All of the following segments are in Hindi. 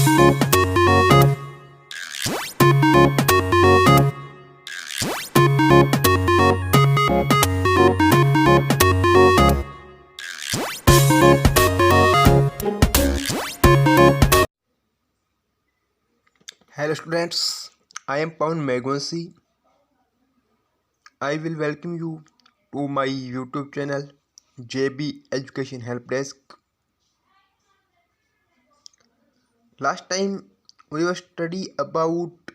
Hello students, I am Pawan Megwansi. I will welcome you to my YouTube channel JB Education Help Desk. Last time we were study about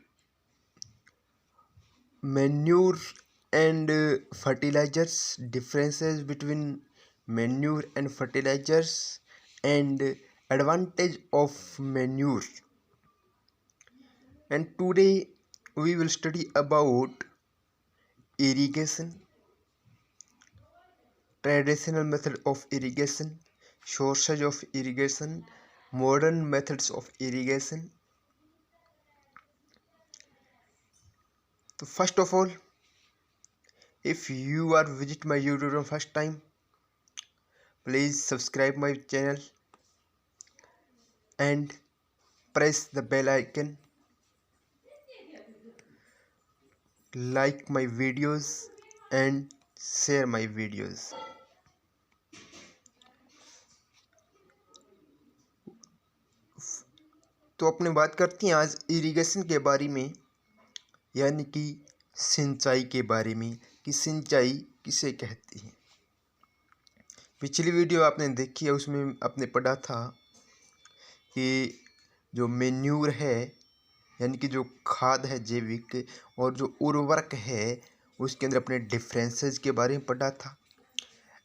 manure and fertilizers, differences between manure and fertilizers, and advantage of manure. And today we will study about irrigation, traditional method of irrigation, sources of irrigation, modern methods of irrigation. So first of all, if you are visit my YouTube channel first time, please subscribe my channel and press the bell icon, like my videos and share my videos. तो अपने बात करते हैं आज इरिगेशन के बारे में, यानी कि सिंचाई के बारे में कि सिंचाई किसे कहती है। पिछली वीडियो आपने देखी है, उसमें आपने पढ़ा था कि जो मेन्यूर है यानी कि जो खाद है जैविक और जो उर्वरक है उसके अंदर अपने डिफरेंसेस के बारे में पढ़ा था।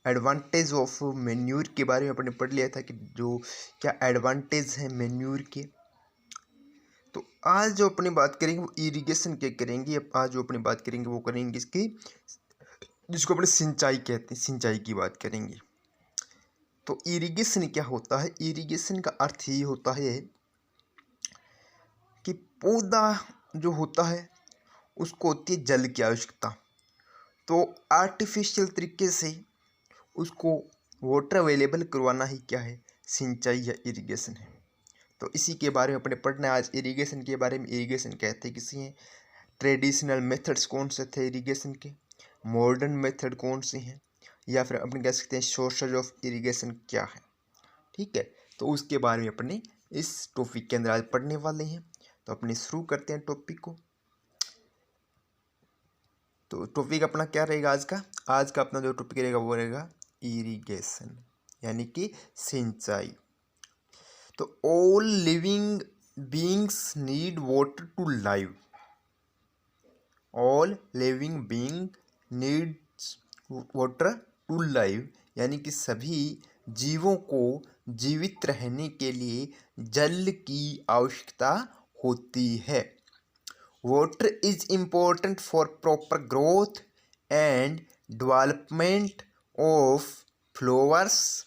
एडवांटेज ऑफ मेन्यूर के बारे में अपने पढ़ लिया था कि जो क्या एडवांटेज है मेन्यूर के। तो आज जो अपनी बात करेंगे वो इरिगेशन के करेंगे। आज जो अपनी बात करेंगे वो करेंगे इसकी, जिसको अपने सिंचाई कहते हैं, सिंचाई की बात करेंगे। तो इरिगेशन क्या होता है? इरिगेशन का अर्थ ये होता है कि पौधा जो होता है उसको होती है जल की आवश्यकता, तो आर्टिफिशियल तरीके से उसको वाटर अवेलेबल करवाना ही क्या है, सिंचाई या इरिगेशन है। तो इसी के बारे में अपने पढ़ना है आज इरिगेशन के बारे में। इरिगेशन कहते किसी हैं, ट्रेडिशनल मेथड्स कौन से थे इरिगेशन के, मॉडर्न मेथड कौन से हैं, या फिर अपने कह सकते हैं सोर्सेज ऑफ इरिगेशन क्या है। ठीक है, तो उसके बारे में अपने इस टॉपिक के अंदर आज पढ़ने वाले हैं। तो अपने शुरू करते हैं टॉपिक को। तो टॉपिक अपना क्या रहेगा आज का? आज का अपना जो टॉपिक रहेगा वो रहेगा इरिगेशन, यानी कि सिंचाई। तो all living beings need water to live. All living being needs water to live, यानी कि सभी जीवों को जीवित रहने के लिए जल की आवश्यकता होती है। Water is important for proper growth and development of flowers,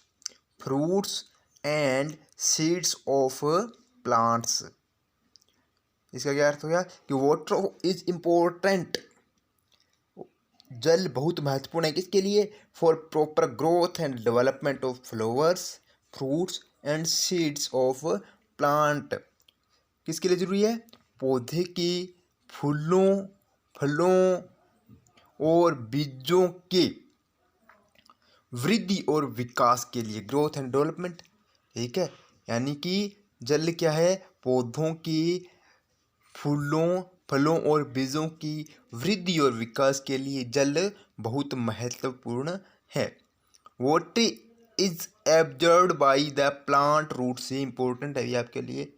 fruits and seeds of plants. इसका क्या अर्थ हो गया कि वाटर इज इम्पोर्टेंट, जल बहुत महत्वपूर्ण है किसके लिए? For proper growth and development of flowers, fruits and seeds of plant. किसके लिए जरूरी है? पौधे की फूलों, फलों और बीजों के वृद्धि और विकास के लिए, ग्रोथ एंड डेवलपमेंट। ठीक है, यानी कि जल क्या है? पौधों की फूलों, फलों और बीजों की वृद्धि और विकास के लिए जल बहुत महत्वपूर्ण है। Water is absorbed by the plant roots, से इंपॉर्टेंट है ये आपके लिए।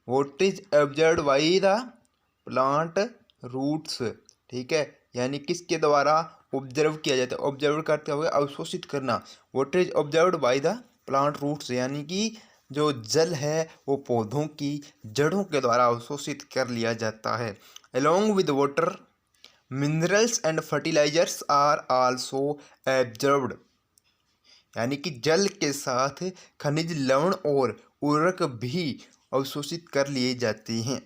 Water is absorbed by the plant roots. ठीक है, यानी किसके द्वारा ऑब्जर्व किया जाता है? ऑब्जर्व करते हुए अवशोषित करना। Water is observed by the plant roots, यानी कि जो जल है वो पौधों की जड़ों के द्वारा अवशोषित कर लिया जाता है। Along with water, minerals and fertilisers are also absorbed, यानी कि जल के साथ खनिज, लवण और उर्वरक भी अवशोषित कर लिए जाते हैं।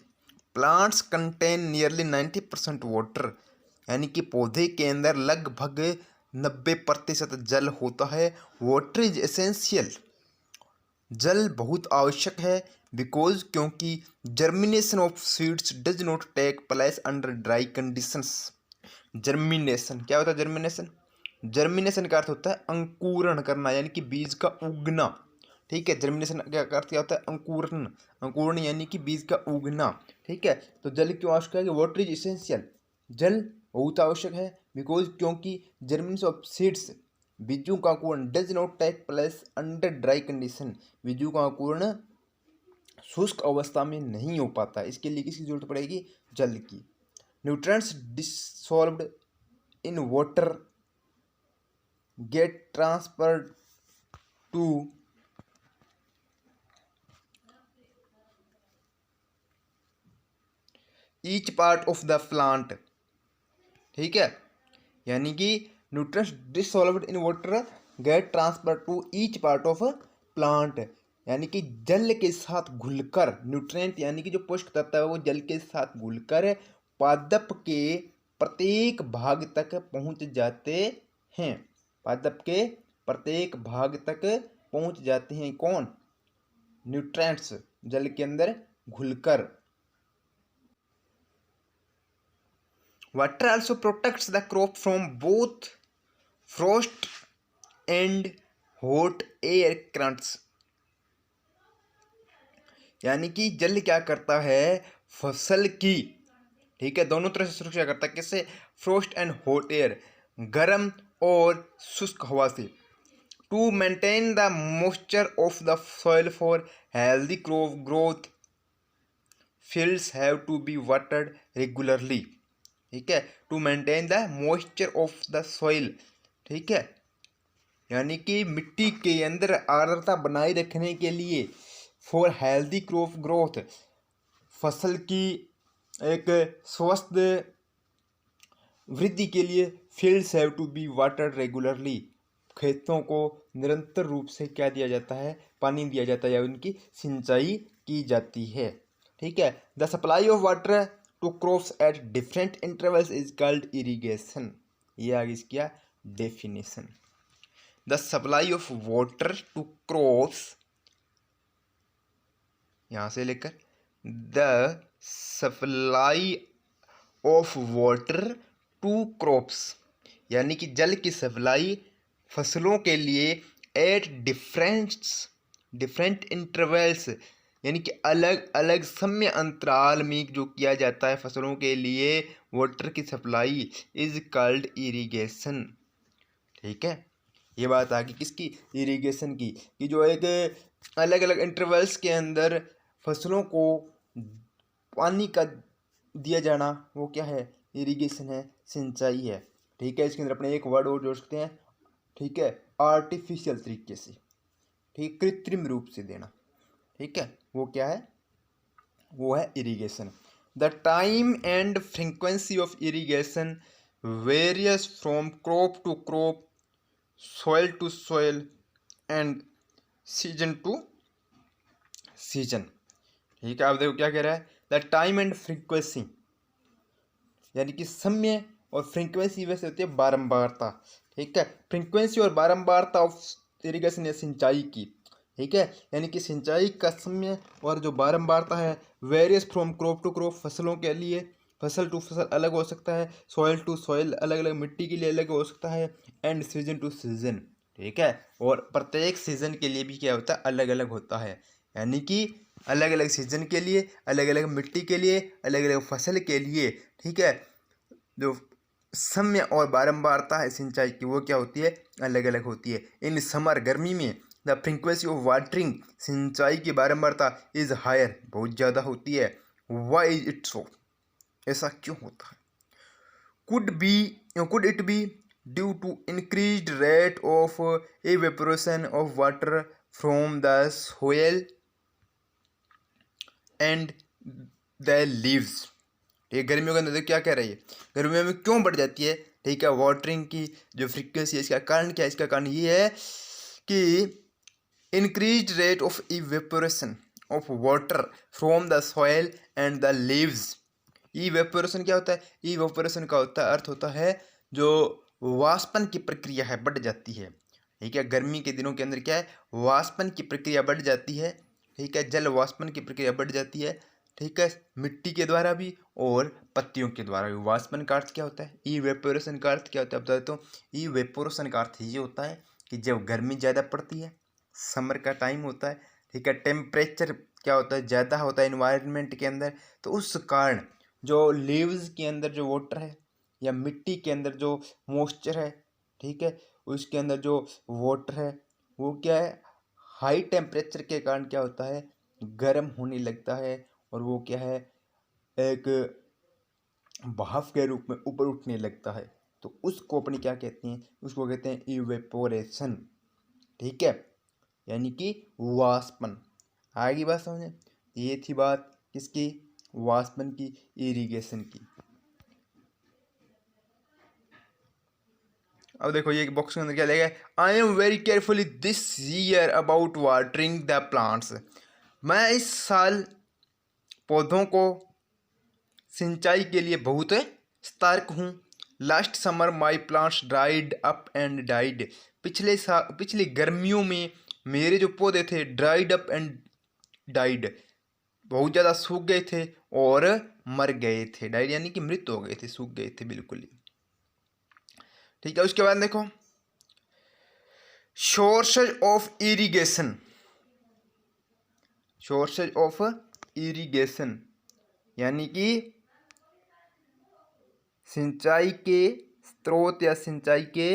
प्लांट्स कंटेन नियरली 90% वाटर, यानी कि पौधे के अंदर लगभग 90% जल होता है। वाटर इज एसेंशियल, जल बहुत आवश्यक है बिकॉज क्योंकि germination of seeds does not take place under dry conditions. Germination क्या होता है? जर्मिनेशन का अर्थ होता है अंकुरण करना, यानी कि बीज का उगना। ठीक है, जर्मिनेशन का अर्थ क्या होता है? अंकुरण। अंकुरण यानी कि बीज का उगना। ठीक है, तो जल क्यों आवश्यक है? कि वाटर इज इसेंशियल, जल बहुत आवश्यक है। बिकॉज क्योंकि जर्मिनेशन ऑफ सीड्स, बीजों का अंकुरण does not take place under dry condition, बीजों का अंकुरण शुष्क अवस्था में नहीं हो पाता। इसके लिए किसकी जरूरत पड़ेगी? जल की। Nutrients dissolved in water get transferred to each part of the plant. ठीक है, यानी कि nutrients dissolved in water get transferred to each part of plant, यानी कि जल के साथ घुलकर, न्यूट्रिएंट यानी कि जो पोषक तत्व है वो जल के साथ घुलकर पादप के प्रत्येक भाग तक पहुंच जाते हैं। पादप के प्रत्येक भाग तक पहुंच जाते हैं। कौन? न्यूट्रिएंट्स, जल के अंदर घुलकर। Water also protects the crop from both frost and hot air currents, यानी कि जल क्या करता है? फसल की, ठीक है, दोनों तरह से सुरक्षा करता है। किससे? फ्रोस्ट एंड हॉट एयर, गर्म और शुष्क हवा से। To maintain the moisture of the soil for healthy crop growth, fields have to be watered regularly. ठीक है, to maintain the moisture of the soil, ठीक है, यानी कि मिट्टी के अंदर आर्द्रता बनाए रखने के लिए, फॉर हेल्दी क्रॉप ग्रोथ, फसल की एक स्वस्थ वृद्धि के लिए, fields have to be watered regularly, खेतों को निरंतर रूप से क्या दिया जाता है? पानी दिया जाता है या उनकी सिंचाई की जाती है। ठीक है, the supply of water to crops at different intervals is called irrigation. ये आगे इसकी definition. The supply of water to crops, यहाँ से लेकर the supply of water to crops, यानी कि जल की सप्लाई फसलों के लिए एट डिफरेंट इंटरवल्स, यानी कि अलग अलग समय अंतराल में जो किया जाता है फसलों के लिए वाटर की सप्लाई, इज कॉल्ड इरिगेशन। ठीक है, ये बात आ गई किसकी? इरिगेशन की, कि जो एक अलग अलग इंटरवल्स के अंदर फसलों को पानी का दिया जाना, वो क्या है? इरिगेशन है, सिंचाई है। ठीक है, इसके अंदर अपने एक वर्ड और जोड़ सकते हैं। ठीक है, आर्टिफिशियल तरीके से, ठीक, कृत्रिम रूप से देना। ठीक है, वो क्या है? वो है irrigation. The time and frequency of irrigation varies from crop to crop, soil to soil and season to season। ठीक है, आप देखो क्या कह रहा है? द टाइम एंड फ्रीक्वेंसी, यानी कि समय, और फ्रीक्वेंसी वैसे होती है बारंबारता। ठीक है, फ्रीक्वेंसी और बारंबारता ऑफ इरिगेशन या सिंचाई की। ठीक है, यानी कि सिंचाई का समय और जो बारंबारता है, varies from crop to crop, फसलों के लिए, फसल टू फसल अलग हो सकता है, सॉइल टू सॉइल अलग अलग, मिट्टी के लिए अलग हो सकता है, एंड सीजन टू सीजन। ठीक है, और प्रत्येक सीजन के लिए भी क्या होता है? अलग अलग होता है, यानी कि अलग अलग सीजन के लिए, अलग अलग मिट्टी के लिए, अलग अलग फसल के लिए। ठीक है, जो समय और बारंबारता है सिंचाई की, वो क्या होती है? अलग अलग होती है। इन समर, गर्मी में, द फ्रीक्वेंसी ऑफ वाटरिंग, सिंचाई की बारंबारता, इज हायर, बहुत ज़्यादा होती है। Why is it so? ऐसा क्यों होता है? Could it be due to increased rate of evaporation of water from the soil and the leaves. ठीक है, गर्मियों के अंदर क्या कह रही है? गर्मियों में क्यों बढ़ जाती है? ठीक है, वाटरिंग की जो फ्रीक्वेंसी है, इसका कारण क्या है? इसका कारण ये है कि increased rate of evaporation of water from the soil and the leaves. Evaporation क्या होता है? इवेपोरेशन का अर्थ होता है जो वाष्पन की प्रक्रिया है, बढ़ जाती है। ठीक है, गर्मी के दिनों के अंदर क्या है? वाष्पन की प्रक्रिया बढ़ जाती है। ठीक है, जल वाष्पन की प्रक्रिया बढ़ जाती है, ठीक है, मिट्टी के द्वारा भी और पत्तियों के द्वारा भी। वाष्पन का अर्थ क्या होता है, इवेपोरेशन का अर्थ क्या होता है बता देता हूँ। इवेपोरेशन का अर्थ ये होता है कि जब गर्मी ज़्यादा पड़ती है, समर का टाइम होता है, ठीक है, टेम्परेचर क्या होता है, ज़्यादा होता है इन्वायरमेंट के अंदर, तो उस कारण जो लीव्स के अंदर जो वाटर है या मिट्टी के अंदर जो मॉइस्चर है, ठीक है, उसके अंदर जो वाटर है वो क्या है, हाई टेम्परेचर के कारण क्या होता है, गर्म होने लगता है, और वो क्या है, एक भाप के रूप में ऊपर उठने लगता है। तो उसको अपनी क्या कहते हैं, उसको कहते हैं इवेपोरेशन, ठीक है, यानी कि वाष्पन। आगे बात समझे, ये थी बात किसकी, वाष्पन की, इरिगेशन की। अब देखो ये बॉक्स के अंदर क्या लिखा है, I am very carefully this year about watering the plants. मैं इस साल पौधों को सिंचाई के लिए बहुत सतर्क हूँ। Last summer my plants dried up and died. पिछली गर्मियों में मेरे जो पौधे थे ड्राइड अप एंड डाइड, बहुत ज़्यादा सूख गए थे और मर गए थे। डाइड यानी कि मृत हो गए थे, सूख गए थे बिल्कुल ही, ठीक है। उसके बाद देखो sources of irrigation. Sources of irrigation यानी कि सिंचाई के स्रोत या सिंचाई के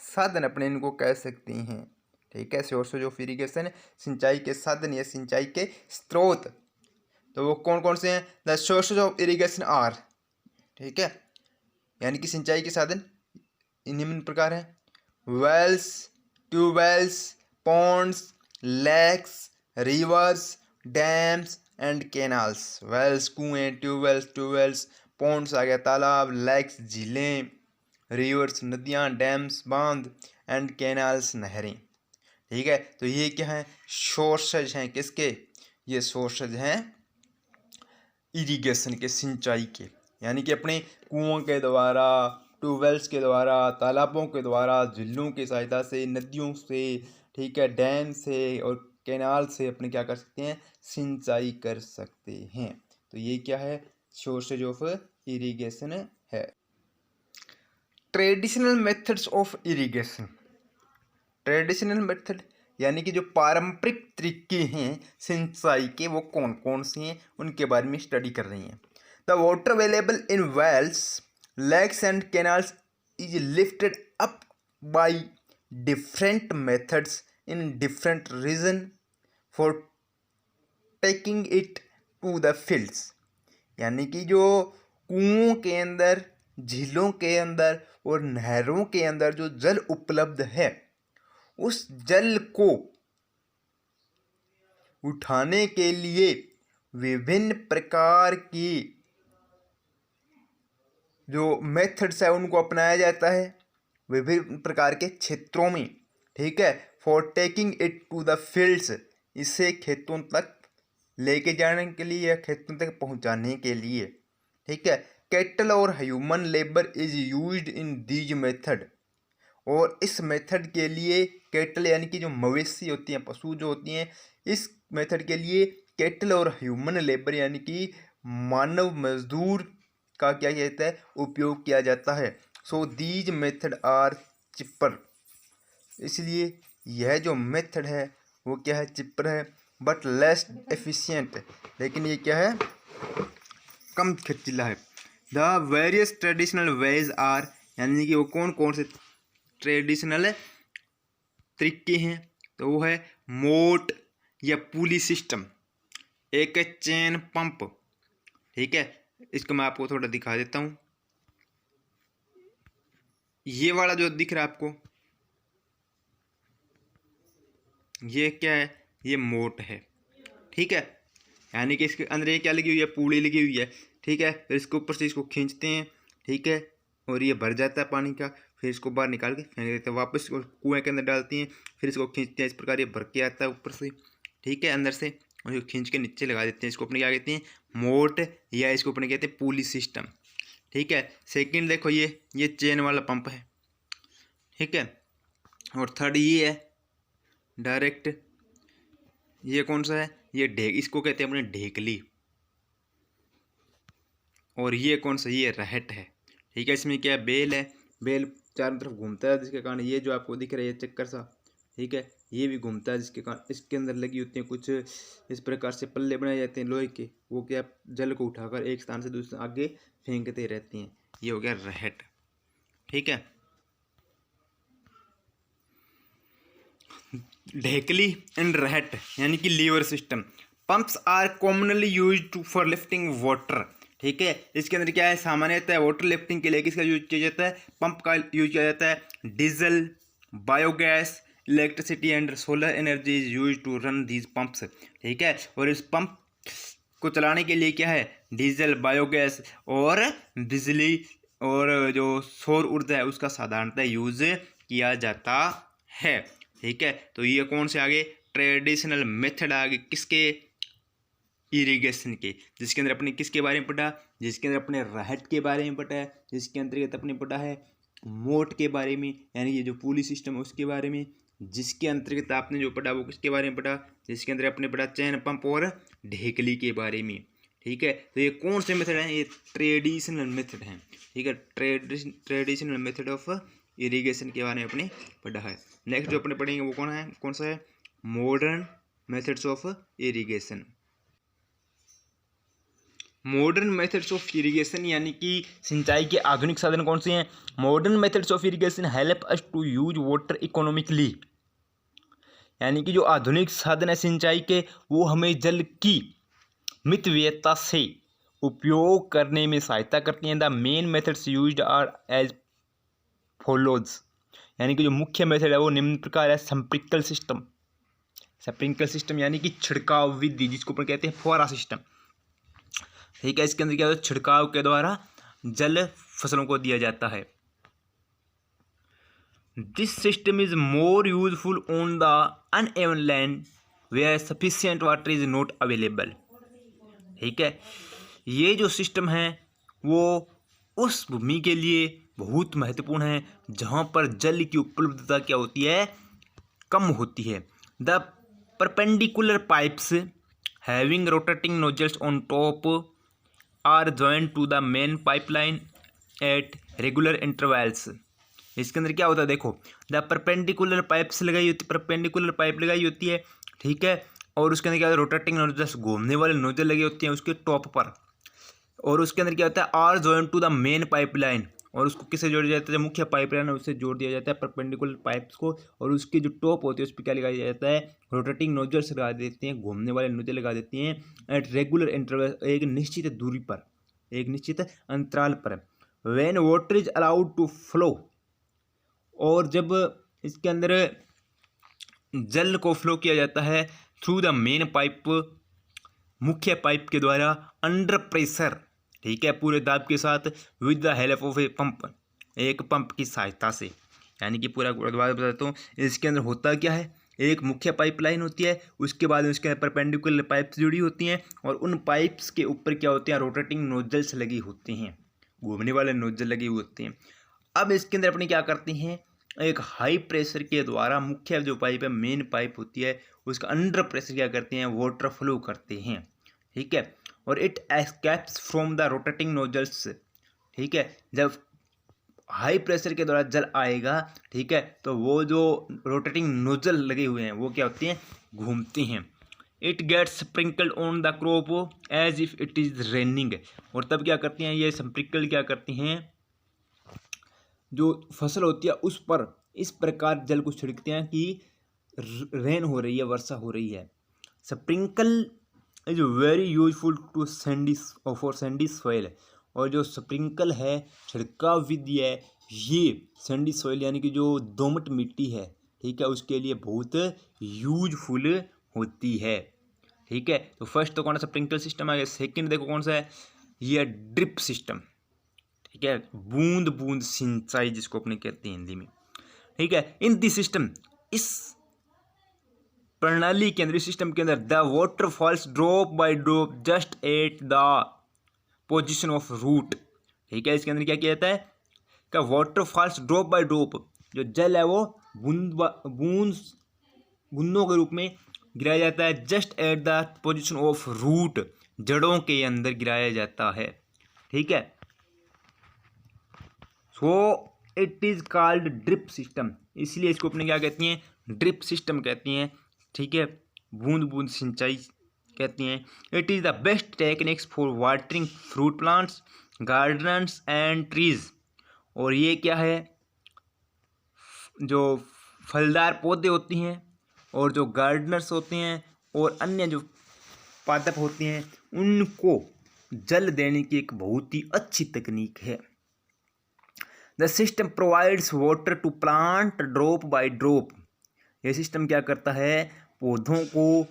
साधन अपने इनको कह सकते हैं, ठीक है। सोर्सेज ऑफ इरिगेशन सिंचाई के साधन या सिंचाई के स्रोत, तो वो कौन कौन से हैं। The sources of irrigation are, ठीक है, यानी कि सिंचाई के साधन निम्न प्रकार हैं, wells, tubewells, ponds, lakes, rivers, dams and canals. Wells कुएं, ट्यूबवेल्स, पॉन्ड्स आ गया तालाब, लेक्स झीलें, रिवर्स नदियाँ, डैम्स बांध, एंड कैनाल्स नहरें, ठीक है। तो ये क्या है, सोर्सेज हैं किसके, ये सोर्सेज हैं इरिगेशन के, सिंचाई के, यानी कि अपने कुओं के द्वारा, ट्यूबवेल्स के द्वारा, तालाबों के द्वारा, झीलों की सहायता से, नदियों से, ठीक है, डैम से और कैनाल से अपने क्या कर सकते हैं, सिंचाई कर सकते हैं। तो ये क्या है, सोर्सेज ऑफ इरिगेशन है। Traditional methods of irrigation. Traditional method यानी कि जो पारंपरिक तरीके हैं सिंचाई के, वो कौन कौन से हैं उनके बारे में स्टडी कर रही हैं। The water available in wells, lakes and canals is lifted up by different methods in different region for taking it to the fields. यानी कि जो कुओं के अंदर, झीलों के अंदर और नहरों के अंदर जो जल उपलब्ध है, उस जल को उठाने के लिए विभिन्न प्रकार की जो मेथड्स है उनको अपनाया जाता है विभिन्न प्रकार के क्षेत्रों में, ठीक है। For taking it to the fields, इसे खेतों तक लेके जाने के लिए या खेतों तक पहुंचाने के लिए, ठीक है। कैटल और human labour is used in these method. और इस मेथड के लिए कैटल यानी कि जो मवेशी होती हैं, पशु जो होती हैं, इस मेथड के लिए कैटल और ह्यूमन लेबर यानी कि मानव मजदूर का क्या कहता है, उपयोग किया जाता है। So these method are cheaper. इसलिए यह जो मेथड है वो क्या है, चिपर है, बट लेस एफिशिएंट। लेकिन ये क्या है, कम खर्चीला है। The various traditional ways are, यानी कि वो कौन कौन से ट्रेडिशनल तरीके हैं, तो वो है मोट या पुली सिस्टम, एक है चेन पंप, ठीक है। इसको मैं आपको थोड़ा दिखा देता हूँ। ये वाला जो दिख रहा है आपको, ये क्या है, ये मोट है, ठीक है। यानी कि इसके अंदर ये क्या लगी हुई है, पूड़ी लगी हुई है, ठीक है। फिर इसके ऊपर से इसको खींचते हैं, ठीक है, और ये भर जाता है पानी का। फिर इसको बाहर निकाल के फेंक देते हैं, वापस कुएं के अंदर डालती हैं, फिर इसको खींचते हैं, इस प्रकार ये भर के आता है ऊपर से, ठीक है, अंदर से, और इसको खींच के नीचे लगा देते हैं। इसको अपने क्या कहते हैं, मोट, या इसको अपने कहते हैं पुली सिस्टम, ठीक है। सेकंड देखो ये चेन वाला पंप है, ठीक है। और थर्ड ये है डायरेक्ट, ये कौन सा है, ये इसको कहते हैं अपने ढेकली। और ये कौन सा, ये रहट है। ठीक है, इसमें क्या है, बेल है, बेल चारों तरफ घूमता है, जिसके कारण ये जो आपको दिख रहा है ये चक्कर सा, ठीक है, ये भी घूमता है, जिसके कारण इसके अंदर लगी होती है कुछ इस प्रकार से पल्ले बनाए जाते हैं लोहे के, वो क्या जल को उठाकर एक स्थान से दूसरे आगे फेंकते रहते हैं। ये हो गया रहट। ठीक है, ढेकली एंड रहट यानी कि lever system. Pumps are commonly use to for lifting water. ठीक है, इसके अंदर क्या है, सामान्यतः वाटर लिफ्टिंग के लिए किसका यूज किया जाता है, पंप का यूज किया जाता है। Diesel, biogas, electricity and solar energy is use to run these pumps. ठीक है, और इस पंप को चलाने के लिए क्या है, डीजल, बायोगैस और बिजली और जो सौर ऊर्जा है उसका साधारणतः यूज किया जाता है। ठीक है, तो ये कौन से आगे, ट्रेडिशनल मेथड आगे किसके, इरिगेशन के, जिसके अंदर अपने किसके बारे में पढ़ा, जिसके अंदर अपने रहट के बारे में पढ़ा है, जिसके अंतर्गत अपने पढ़ा है मोट के बारे में, यानी ये जो पुली सिस्टम है उसके बारे में, जिसके अंतर्गत आपने जो पढ़ा वो किसके बारे में पढ़ा, जिसके अंदर अपने पढ़ा चैन पंप और ढेकली के बारे में। ठीक है, तो ये कौन से मेथड हैं, ये ट्रेडिशनल मेथड हैं। ठीक है, ट्रेडिशनल मेथड ऑफ इरिगेशन के बारे में अपने पढ़ा है। नेक्स्ट जो अपने पढ़ेंगे वो कौन सा है, modern methods of irrigation. Modern methods of irrigation यानी कि सिंचाई के आधुनिक साधन कौन से हैं। Modern methods of irrigation help us to use water economically, यानी कि जो आधुनिक साधन है सिंचाई के वो हमें जल की मितव्ययता से उपयोग करने में सहायता करती हैं। The main methods used are as follows, यानी कि जो मुख्य मेथड है वो निम्न प्रकार है। स्प्रिंकल सिस्टम, स्प्रिंकल सिस्टम यानी कि छिड़काव विधि, जिसको अपन कहते हैं फुहारा सिस्टम। ठीक है, इसके अंदर क्या होता है, छिड़काव के द्वारा जल फसलों को दिया जाता है। This system is more useful on the uneven land where sufficient water is not available. ठीक है, ये जो सिस्टम है वो उस भूमि के लिए बहुत महत्वपूर्ण है जहाँ पर जल की उपलब्धता क्या होती है, कम होती है। The perpendicular pipes having rotating nozzles on top are joint to the main pipeline at regular intervals. इसके अंदर क्या होता है, देखो, द परपेंडिकुलर पाइप्स लगाई होती, परपेंडिकुलर पाइप लगाई होती है। ठीक है, और उसके अंदर क्या होता है, रोटेटिंग नोजल्स, घूमने वाले नोजल लगे होते हैं उसके टॉप पर, और उसके अंदर क्या होता है, are joint to the main pipeline, और उसको किससे जोड़ा जाता है, जो मुख्य पाइपलाइन है उससे जोड़ दिया जाता है परपेंडिकुलर पाइप्स को, और उसकी जो टॉप होती है उस पर क्या लगाया जाता है, रोटेटिंग नोजल्स लगा देते हैं, घूमने वाले नोजल लगा देते हैं एट रेगुलर इंटरवल, एक निश्चित दूरी पर, एक निश्चित अंतराल पर। When water is allowed to flow, और जब इसके अंदर जल को फ्लो किया जाता है थ्रू द मेन पाइप, मुख्य पाइप के द्वारा, अंडर प्रेशर, ठीक है, पूरे दाब के साथ, with the help of a pump, एक पंप की सहायता से, यानी कि पूरा दोबारा बताता हूँ। इसके अंदर होता क्या है, एक मुख्य पाइपलाइन होती है, उसके बाद उसके अंदर परपेंडिकुलर पाइप्स जुड़ी होती हैं, और उन पाइप्स के ऊपर क्या होते हैं, रोटेटिंग नोजल्स लगी होती हैं, घूमने वाले नोजल लगे हुए होते हैं। अब इसके अंदर अपने क्या करते हैं, एक हाई प्रेशर के द्वारा मुख्य जो पाइप है, मेन पाइप होती है, उसका अंडर प्रेशर क्या करते हैं, वाटर फ्लो करते हैं। ठीक है, और it escapes from the rotating nozzles. ठीक है, जब हाई प्रेशर के द्वारा जल आएगा, ठीक है, तो वो जो रोटेटिंग नोजल लगे हुए हैं वो क्या होते हैं, घूमते हैं। It gets sprinkled on the crop as if it is raining, और तब क्या करती हैं, ये स्प्रिंकल क्या करती हैं, जो फसल होती है उस पर इस प्रकार जल को छिड़कते हैं कि रेन हो रही है, वर्षा हो रही है। Sprinkle is very useful to sandy for sandy soil, और जो स्प्रिंकल है, छिड़काव विधि है, ये सैंडी सॉइल यानी कि जो दोमट मिट्टी है, ठीक है, उसके लिए बहुत यूजफुल होती है। ठीक है, तो फर्स्ट तो कौन सा स्प्रिंकल सिस्टम आ गया। सेकंड देखो कौन सा है, ये ड्रिप सिस्टम। ठीक है, बूंद बूंद सिंचाई जिसको अपने कहते हैं हिंदी में। ठीक है, इन दिस सिस्टम, इस प्रणाली के अंदर, इस सिस्टम के अंदर, the water falls drop by drop just at the position of root. ठीक है, इसके अंदर क्या किया जाता है, क्या water falls drop by drop, जो जल है वो बूंद बूंदों के रूप में गिराया जाता है? Just at the position of root, जड़ों के अंदर गिराया जाता है। ठीक है, so it is called drip system, इसलिए इसको अपने क्या कहती हैं? ड्रिप सिस्टम कहती हैं। ठीक है, बूंद बूंद सिंचाई कहती हैं। It is the best techniques for watering fruit plants, gardens and trees. और ये क्या है? जो फलदार पौधे होती हैं और जो गार्डनर्स होते हैं और अन्य जो पादप होते हैं, उनको जल देने की एक बहुत ही अच्छी तकनीक है। The system provides water to plant drop by drop. यह सिस्टम क्या करता है? पौधों को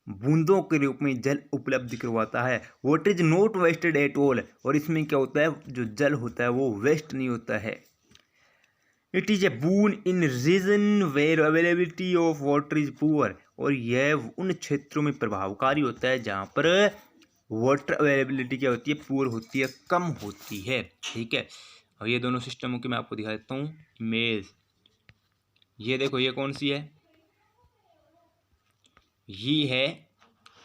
बूंदों के रूप में जल उपलब्ध करवाता है। Water is not wasted at all, और इसमें क्या होता है? जो जल होता है वो वेस्ट नहीं होता है। It is a boon in region where availability of water is poor, और यह उन क्षेत्रों में प्रभावकारी होता है जहाँ पर वाटर अवेलेबिलिटी क्या होती है? पुअर होती है, कम होती है। ठीक है, और ये दोनों सिस्टमों की मैं आपको दिखा देता हूँ इमेज। ये देखो, ये कौन सी है? ये है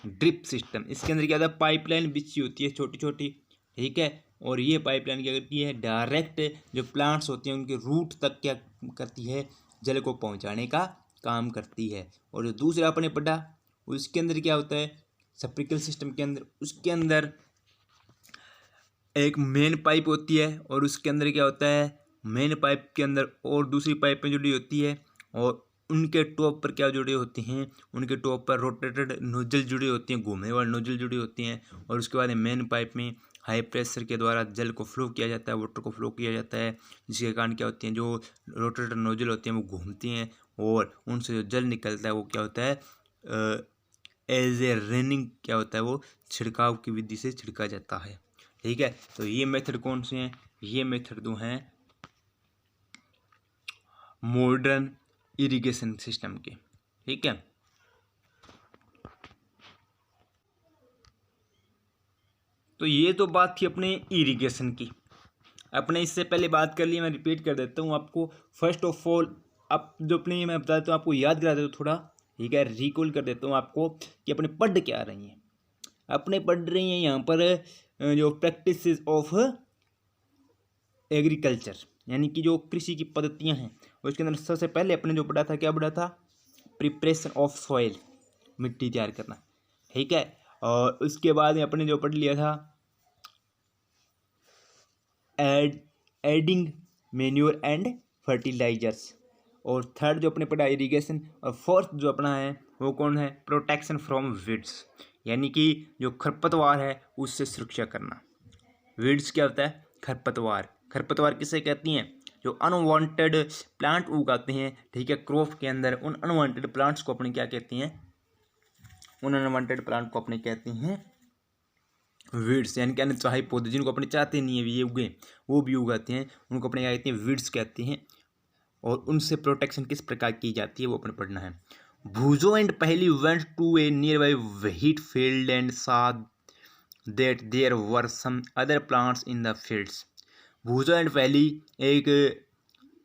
ड्रिप सिस्टम। इसके अंदर क्या होता है? पाइपलाइन बिछी होती है छोटी छोटी। ठीक है, और ये पाइपलाइन क्या करती है? डायरेक्ट जो प्लांट्स होते हैं उनके रूट तक क्या करती है? जल को पहुंचाने का काम करती है। और जो दूसरा अपने पढ़ा उसके अंदर क्या होता है? स्प्रिंकलर सिस्टम के अंदर, उसके अंदर एक मेन पाइप होती है और उसके अंदर क्या होता है? मेन पाइप के अंदर और दूसरी पाइपें जुड़ी होती है, और उनके टॉप पर क्या जुड़े होते हैं? उनके टॉप पर रोटेटेड नोजल जुड़ी होती हैं, घूमने वाले नोजल जुड़ी होती हैं। और उसके बाद मेन पाइप में हाई प्रेशर के द्वारा जल को फ्लो किया जाता है, वाटर को फ्लो किया जाता है, जिसके कारण क्या होती हैं? जो रोटेटेड नोजल होती हैं वो घूमती हैं, और उनसे जो जल निकलता है वो क्या होता है? एज ए रेनिंग क्या होता है? वो छिड़काव की विधि से छिड़का जाता है। ठीक है, तो ये मेथड कौन से हैं? ये मेथड दो हैं मॉडर्न इरिगेशन सिस्टम के। ठीक है, तो ये तो बात थी अपने इरिगेशन की। अपने इससे पहले बात कर ली, मैं रिपीट कर देता हूँ आपको। फर्स्ट ऑफ ऑल, अब जो अपने मैं बता देता हूँ आपको, याद करा देता हूँ थोड़ा। ठीक है, रिकॉल कर देता हूँ आपको कि अपने पढ़ क्या रही हैं। अपने पढ़ रही हैं यहाँ पर जो प्रैक्टिस ऑफ एग्रीकल्चर, यानी कि जो कृषि की पद्धतियाँ हैं, उसके अंदर सबसे पहले अपने जो पढ़ा था, क्या पढ़ा था? प्रिपरेशन ऑफ सॉइल, मिट्टी तैयार करना। ठीक है, और उसके बाद में अपने जो पढ़ लिया था एडिंग मैन्योर एंड फर्टिलाइजर्स। और थर्ड जो अपने पढ़ा इरिगेशन। और फोर्थ जो अपना है वो कौन है? प्रोटेक्शन फ्रॉम वीड्स, यानी कि जो खरपतवार है उससे सुरक्षा करना। वीड्स क्या होता है? खरपतवार। खरपतवार किसे कहती हैं? जो अनवांटेड प्लांट उगाते हैं, ठीक है, क्रॉप के अंदर, उन अनवांटेड प्लांट्स को अपने क्या कहते हैं? उन अनवांटेड प्लांट को अपने कहते हैं वीड्स, यानी कि अनचाहे पौधे जिनको अपने चाहते नहीं है ये उगे, वो भी उगाते हैं, उनको अपने क्या कहते हैं? वीड्स कहते हैं। और उनसे प्रोटेक्शन किस प्रकार की जाती है वो अपने पढ़ना है। Boojho and Paheli went to a nearby wheat field and saw that there were some other plants in the fields. Boojho and Paheli एक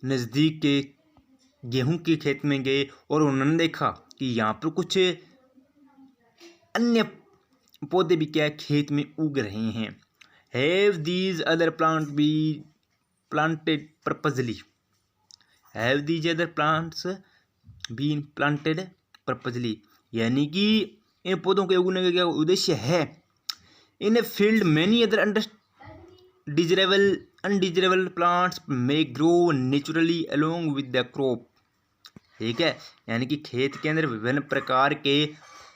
नज़दीक के गेहूं के खेत में गए और उन्होंने देखा कि यहाँ पर कुछ अन्य पौधे भी क्या खेत में उग रहे हैं। Have these other plant be planted purposely, have these other plants been planted purposely, यानी कि इन पौधों के उगने का क्या उद्देश्य है? In a field many other undesirable plants may grow naturally along with the crop. ठीक है, यानी कि खेत के अंदर विभिन्न प्रकार के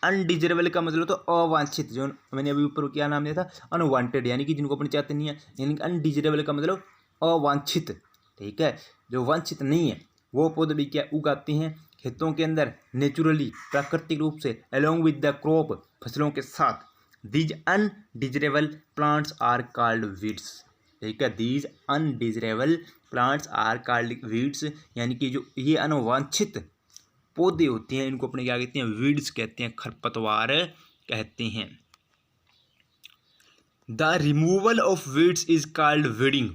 अनडिजरेबल का मतलब तो अवांछित, जो मैंने अभी ऊपर क्या नाम दिया था? अनवांटेड, यानी कि जिनको अपने चाहते नहीं है, यानी कि अनडिजरेबल का मतलब अवांछित। ठीक है, जो वांछित नहीं है वो पौधे भी क्या उगाते हैं खेतों के अंदर नेचुरली, प्राकृतिक रूप से, अलोंग विद द क्रॉप, फसलों के साथ। These undesirable plants are called weeds. ठीक है, these undesirable plants are called weeds, यानी कि जो ये अनवांछित पौधे होते हैं इनको अपने क्या कहते हैं? वीड्स कहते हैं, खरपतवार कहते हैं। The removal of weeds is called weeding,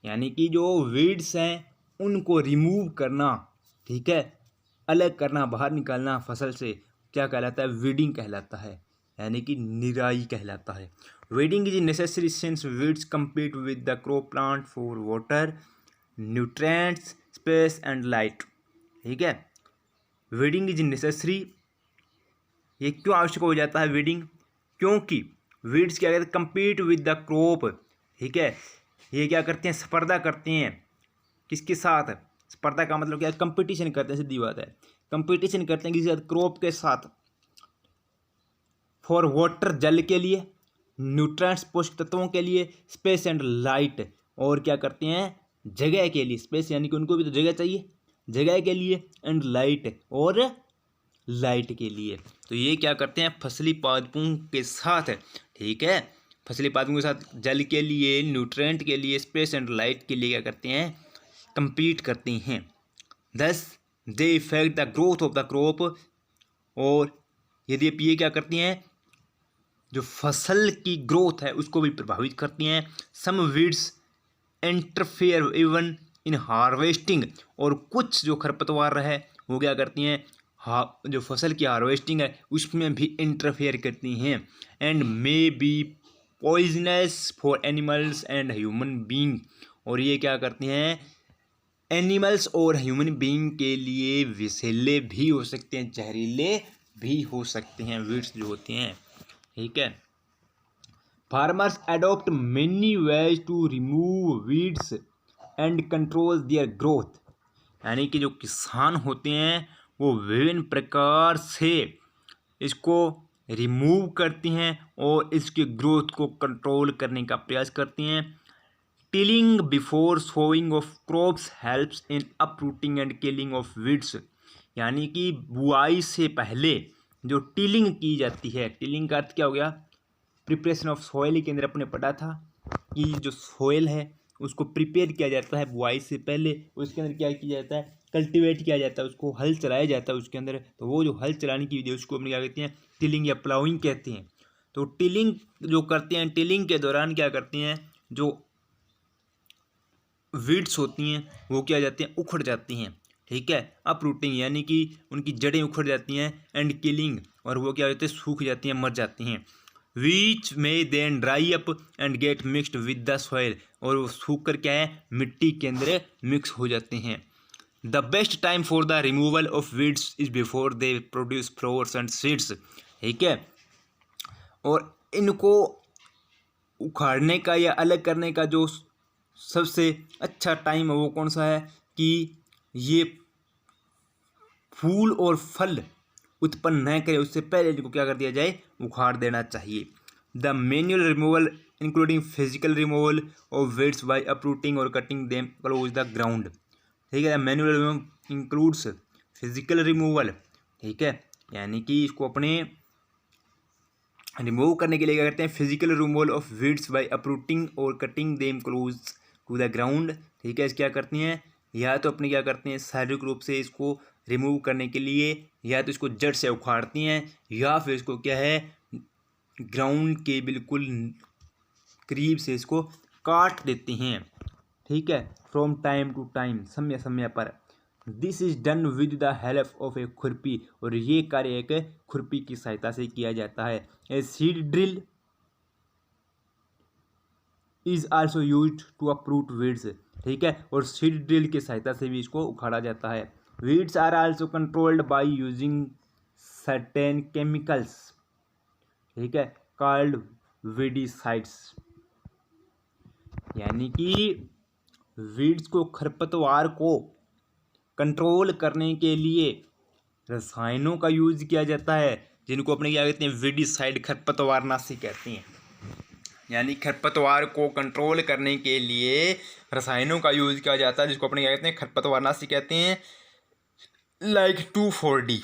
यानी कि जो वीड्स हैं उनको रिमूव करना, ठीक है, अलग करना, बाहर निकालना फसल से क्या कहलाता है? वीडिंग कहलाता है, यानी कि निराई कहलाता है। Weeding is necessary since weeds compete with the crop plant for water, nutrients, space and light. ठीक है, वीडिंग इज नेसेसरी, ये क्यों आवश्यक हो जाता है वीडिंग? क्योंकि वीड्स क्या कहते हैं? compete with the crop. ठीक है, ये क्या करते हैं? स्पर्धा करते हैं किसके साथ? स्पर्धा का मतलब क्या है? कंपटीशन करते हैं, सीधी बात है, कंपटीशन करते हैं किसी साथ? क्रॉप के साथ। फॉर वाटर, जल के लिए, न्यूट्रिएंट्स, पोषक तत्वों के लिए, स्पेस एंड लाइट, और क्या करते हैं? जगह के लिए। स्पेस यानी कि उनको भी तो जगह चाहिए, जगह के लिए, एंड लाइट, और लाइट के लिए। तो ये क्या करते हैं? फसली पादपों के साथ, ठीक है, फसली पादपों के साथ जल के लिए, न्यूट्रिएंट के लिए, स्पेस एंड लाइट के लिए क्या करते हैं? compete करते हैं। thus they affect the growth of the crop, और यद्यपि ये क्या करती हैं? जो फसल की ग्रोथ है उसको भी प्रभावित करती हैं। Some weeds interfere even in harvesting, और कुछ जो खरपतवार है वो क्या करती हैं? जो फसल की हार्वेस्टिंग है उसमें भी इंटरफेयर करती हैं। And may be poisonous for animals and human being, और ये क्या करती हैं? एनिमल्स और ह्यूमन बीइंग के लिए विषैले भी हो सकते हैं, जहरीले भी हो सकते हैं वीड्स जो होते हैं। ठीक है, farmers adopt many ways to remove weeds and control their growth, यानी कि जो किसान होते हैं वो विभिन्न प्रकार से इसको रिमूव करती हैं और इसकी ग्रोथ को कंट्रोल करने का प्रयास करती हैं। Tilling before sowing of crops helps in uprooting and killing of weeds, यानी कि बुआई से पहले जो टिलिंग की जाती है, टिलिंग का अर्थ क्या हो गया? प्रिपरेशन ऑफ सॉइल के अंदर अपने पढ़ा था कि जो सॉइल है उसको प्रिपेयर किया जाता है बुआई से पहले, उसके अंदर क्या किया जाता है? कल्टीवेट किया जाता है, उसको हल चलाया जाता है उसके अंदर। तो वो जो हल चलाने की विधि उसको अपने क्या कहते हैं? टिलिंग या प्लाउइंग कहते हैं। तो टिलिंग जो करते हैं, टिलिंग के दौरान क्या करती हैं? जो वीड्स होती हैं वो क्या जाती हैं? उखड़ जाती हैं। ठीक है, अपरूटिंग यानी कि उनकी जड़ें उखड़ जाती हैं, एंड किलिंग, और वो क्या होते हैं? सूख जाती हैं, मर जाती हैं। विच में then dry up and get mixed with the soil, और वो सूख कर क्या है? मिट्टी के अंदर मिक्स हो जाते हैं। The best time for the removal of weeds is before they produce flowers and seeds. ठीक है, और इनको उखाड़ने का या अलग करने का जो सबसे अच्छा टाइम है वो कौन सा है? कि ये फूल और फल उत्पन्न न करे उससे पहले इनको क्या कर दिया जाए? उखाड़ देना चाहिए। The manual removal including physical removal of weeds by uprooting और cutting them close the ground. ठीक है, manual removal includes physical removal. ठीक है, यानी कि इसको अपने रिमूव करने के लिए क्या करते हैं? Physical removal of weeds by uprooting और cutting them close to the ground. ठीक है, इस क्या करती हैं? या तो अपने क्या करते हैं? शारीरिक रूप से इसको रिमूव करने के लिए या तो इसको जड़ से उखाड़ती हैं, या फिर इसको क्या है? ग्राउंड के बिल्कुल करीब से इसको काट देते हैं। ठीक है, फ्रॉम टाइम टू टाइम, समय समय पर। This is done with the help of a khurpi, और ये कार्य एक खुरपी की सहायता से किया जाता है। A seed drill is also used to uproot weeds. ठीक है, और सीड ड्रिल की सहायता से भी इसको उखाड़ा जाता है। Weeds are also controlled by using certain chemicals, ठीक है, कॉल्ड वीडिसाइड्स, यानी कि वीड्स को, खरपतवार को कंट्रोल करने के लिए रसायनों का यूज किया जाता है, जिनको अपने क्या कहते हैं? वीडिसाइड, खरपतवारनाशी कहते हैं। यानी खरपतवार को कंट्रोल करने के लिए रसायनों का यूज किया जाता है, जिसको अपने क्या कहते हैं? खरपतवारनाशी कहते हैं। लाइक 2,4-D,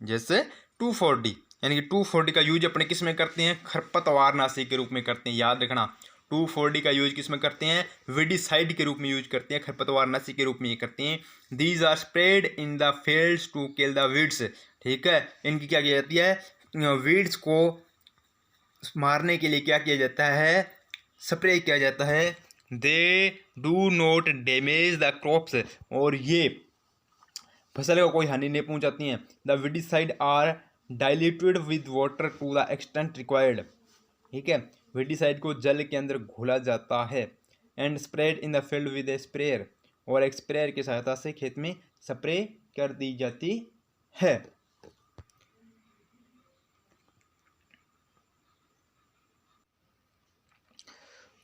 जैसे 2,4-D, यानी कि 2,4-D का यूज अपने किस में करते हैं? खरपतवारनाशी के रूप में करते हैं। याद रखना, 2,4-D का यूज किस में करते हैं? वीडिसाइड के रूप में यूज करते हैं, खरपतवारनाशी के रूप में ये करते हैं। These are spread in the fields to kill the weeds. ठीक है, इनकी क्या की जाती है? वीड्स को मारने के लिए क्या किया जाता है? स्प्रे किया जाता है। They do not damage the crops, और ये फसल को कोई हानि नहीं पहुंचाती हैं। The weedicide are diluted with water to the extent required, ठीक है, विडिसाइड को जल के अंदर घोला जाता है, and spread in the field with A sprayer, और एक स्प्रेयर की सहायता से खेत में स्प्रे कर दी जाती है।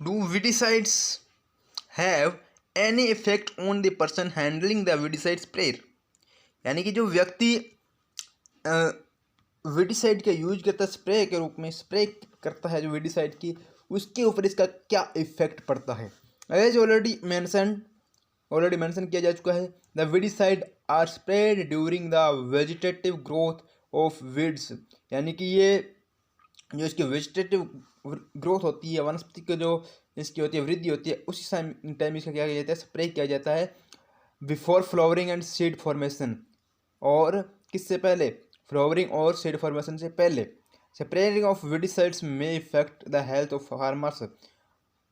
Do weedicides have any effect on the person handling the weedicide sprayer, यानी कि जो व्यक्ति विडिसाइड का यूज करता है स्प्रे के रूप में, स्प्रे करता है जो विडिसाइड की, उसके ऊपर इसका क्या इफेक्ट पड़ता है। एज ऑलरेडी मेंशन किया जा चुका है, the weedicide are sprayed during the vegetative growth of weeds, यानी कि ये जो इसकी वेजिटेटिव ग्रोथ होती है, वनस्पति की जो इसकी होती है वृद्धि होती है, उसी टाइम इसका क्या किया जाता है, स्प्रे किया जाता है before flowering and seed formation, और किससे पहले, फ्लावरिंग और सीड फॉर्मेशन से पहले। स्प्रेइंग ऑफ विडिसाइड्स में effect the health of farmers,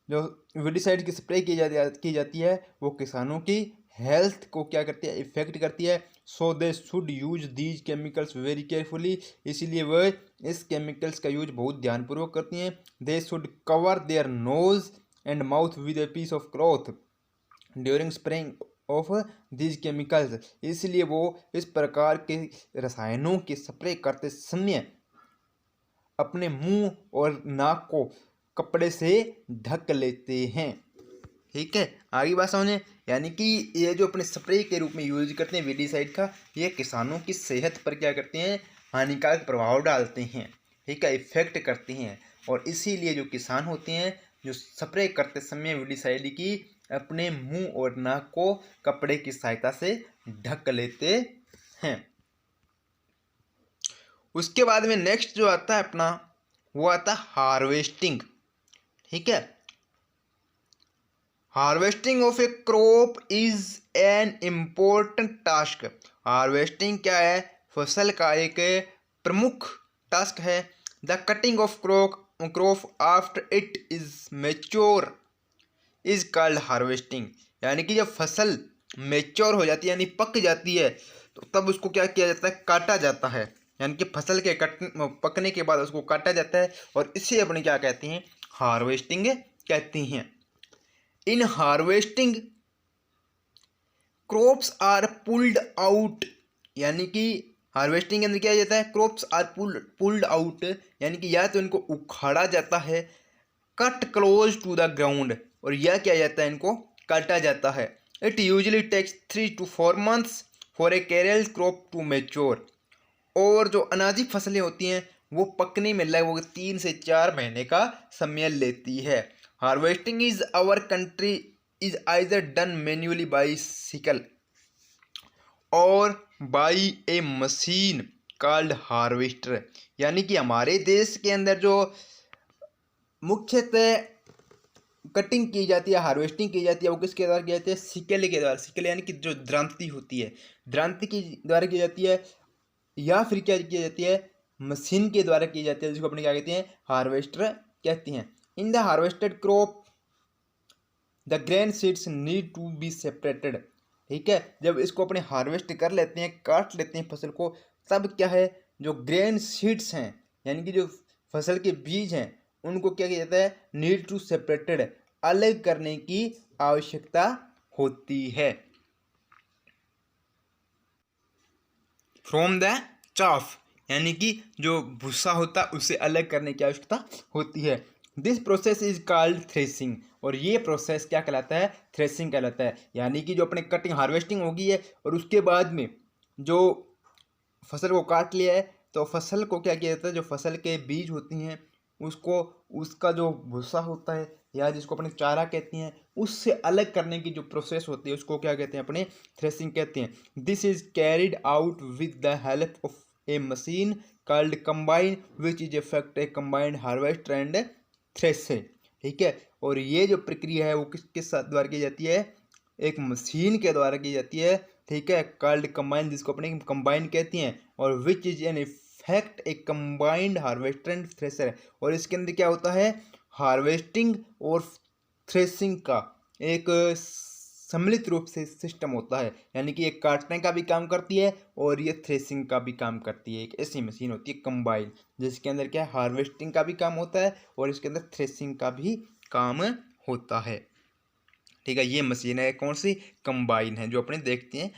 जो विडिसाइड की स्प्रे की जाती है वो किसानों की हेल्थ को क्या करती है, इफेक्ट करती है। So they should use these chemicals very carefully, इसीलिए वह इस केमिकल्स का यूज बहुत ध्यानपूर्वक करती हैं। They should cover their nose and mouth with a piece of cloth during spraying of these chemicals, इसलिए वो इस प्रकार के रसायनों के स्प्रे करते समय अपने मुंह और नाक को कपड़े से ढक लेते हैं, ठीक है। आगे बात समझें, यानी कि ये जो अपने स्प्रे के रूप में यूज करते हैं विडिसाइड का, ये किसानों की सेहत पर क्या करते हैं, हानिकारक प्रभाव डालते हैं, ठीक है, इफेक्ट करते हैं, और इसीलिए जो किसान होते हैं जो स्प्रे करते समय विडिसाइड की अपने मुंह और नाक को कपड़े की सहायता से ढक लेते हैं। उसके बाद में नेक्स्ट जो आता है अपना, वो आता है हार्वेस्टिंग, ठीक है। Harvesting of A crop is an important task, harvesting क्या है, फसल का एक प्रमुख टास्क है। The cutting of crop after it is mature is called harvesting, यानी कि जब फसल मेच्योर हो जाती है यानी पक जाती है, तो तब उसको क्या किया जाता है, काटा जाता है, यानी कि फसल के पकने के बाद उसको काटा जाता है, और इसे अपने क्या कहते हैं, हार्वेस्टिंग कहते हैं। In harvesting crops are pulled out, यानी कि हार्वेस्टिंग के अंदर क्या जाता है, क्रॉप्स आर पुल्ड आउट, यानी कि या तो इनको उखाड़ा जाता है, cut close to the ground, और यह क्या जाता है, इनको काटा जाता है। It usually takes 3 to 4 months for a cereal crop to mature, और जो अनाजी फसलें होती हैं वो पकने में लगभग 3 से 4 महीने का समय लेती है। Harvesting is our country is either done manually by sickle और by a machine called harvester, यानी कि हमारे देश के अंदर जो मुख्यतः कटिंग की जाती है, हार्वेस्टिंग की जाती है, वो किसके द्वारा की जाती है, सिकल के द्वारा। सिकल यानी कि जो द्रांति होती है, द्रांति के द्वारा की जाती है, या फिर क्या की जाती है, मशीन के द्वारा की जाती है, जिसको अपने क्या कहते हैं, हार्वेस्टर कहते हैं। In the harvested crop the grain seeds need to be separated, ठीक है, जब इसको अपने हार्वेस्ट कर लेते हैं, काट लेते हैं फसल को, तब क्या है, जो ग्रेन सीड्स हैं यानी कि जो फसल के बीज हैं उनको क्या किया जाता है, नीड टू सेपरेटेड, अलग करने की आवश्यकता होती है। फ्रॉम द चाफ, यानी कि जो भूसा होता है उसे अलग करने की आवश्यकता होती है। This process is called threshing, और ये प्रोसेस क्या कहलाता है, थ्रेसिंग कहलाता है। यानी कि जो अपने कटिंग हार्वेस्टिंग होगी है और उसके बाद में जो फसल को काट लिया है, तो फसल को क्या किया जाता है, जो फसल के बीज होती हैं उसको, उसका जो भूसा होता है या जिसको अपने चारा कहते हैं, उससे अलग करने की जो प्रोसेस होती है उसको क्या कहते हैं, अपने थ्रेसिंग कहते हैं। This is carried out with the help of A machine called combine which is effect A combined harvester and thresher, ठीक है। और ये जो प्रक्रिया है वो किसके द्वारा की जाती है, एक मशीन के द्वारा की जाती है, ठीक है, कॉल्ड कंबाइन, जिसको अपने कंबाइन कहती हैं, और which is an effect A combined harvester and thresher, और इसके अंदर क्या होता है, हार्वेस्टिंग और थ्रेसिंग का एक सम्मिलित रूप से सिस्टम होता है, यानी कि ये काटने का भी काम करती है और ये थ्रेसिंग का भी काम करती है। एक ऐसी मशीन होती है कंबाइन, जिसके अंदर क्या है, हार्वेस्टिंग का भी काम होता है और इसके अंदर थ्रेसिंग का भी काम होता है। ठीक है, ये मशीन है कौन सी, कंबाइन है, जो अपने देखते हैं।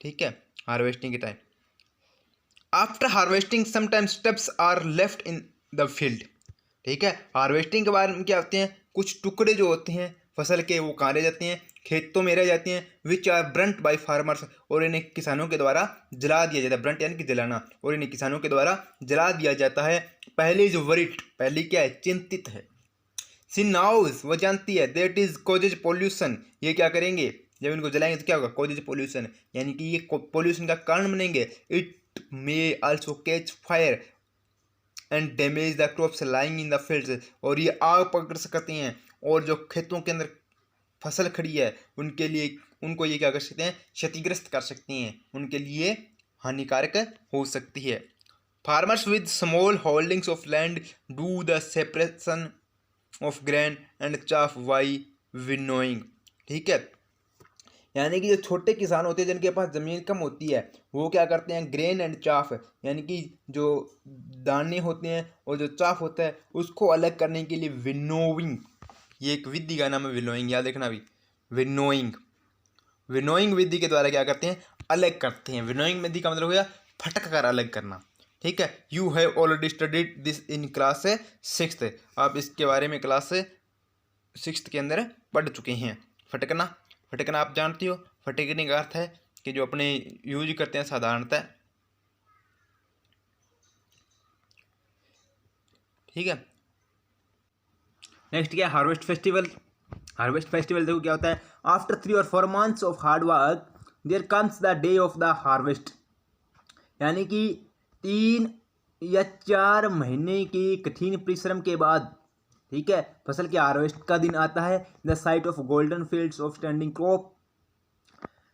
ठीक है, हार्वेस्टिंग के time after harvesting sometimes steps are left in the field. ठीक है, हार्वेस्टिंग के बारे में क्या होते हैं, कुछ टुकड़े जो होते हैं फसल के वो कहाँ रह जाते हैं, खेतों में रह जाते हैं। Which are burnt by farmers, और इन्हें किसानों के द्वारा जला दिया जाता है। ब्रंट यानी कि जलाना, और इन्हें किसानों के द्वारा जला दिया जाता है। पहली जो वरिट, पहली क्या है, चिंतित है। सी नाउज, वो जानती है। दैट इज कॉजेज पोल्यूशन, ये क्या करेंगे, जब इनको जलाएंगे तो क्या होगा, कॉजेज पोल्यूशन, यानी कि ये पोल्यूशन का कारण बनेंगे। It may also catch fire and damage the crops lying in the fields, और ये आग पकड़ सकते हैं और जो खेतों के अंदर फसल खड़ी है उनके लिए, उनको ये क्या कर सकते हैं, क्षतिग्रस्त कर सकते हैं, उनके लिए हानिकारक हो सकती है। Farmers with small holdings of land do the separation of grain and chaff by winnowing. ठीक है, यानी कि जो छोटे किसान होते हैं जिनके पास ज़मीन कम होती है, वो क्या करते हैं, ग्रेन एंड चाफ, यानी कि जो दाने होते हैं और जो चाफ होता है उसको अलग करने के लिए विनोइंग, ये एक विधि का नाम है विनोइंग, याद रखना भी। विनोइंग, विनोइंग विधि के द्वारा क्या करते हैं, अलग करते हैं। विनोइंग विधि का मतलब हो गया फटक कर अलग करना। ठीक है, you have already studied this in class 6th, आप इसके बारे में क्लास 6th के अंदर पढ़ चुके हैं। फटकना, फटकना आप जानती हो, फटकने का अर्थ है कि जो अपने यूज करते हैं साधारणतः। ठीक है, नेक्स्ट क्या है, हार्वेस्ट फेस्टिवल। हार्वेस्ट फेस्टिवल देखो क्या होता है, आफ्टर 3 और 4 months of hard work there comes the day of the harvest, यानी कि 3 या 4 महीने की कठिन परिश्रम के बाद, ठीक है, फसल के हार्वेस्ट का दिन आता है। The site of golden fields of standing crop,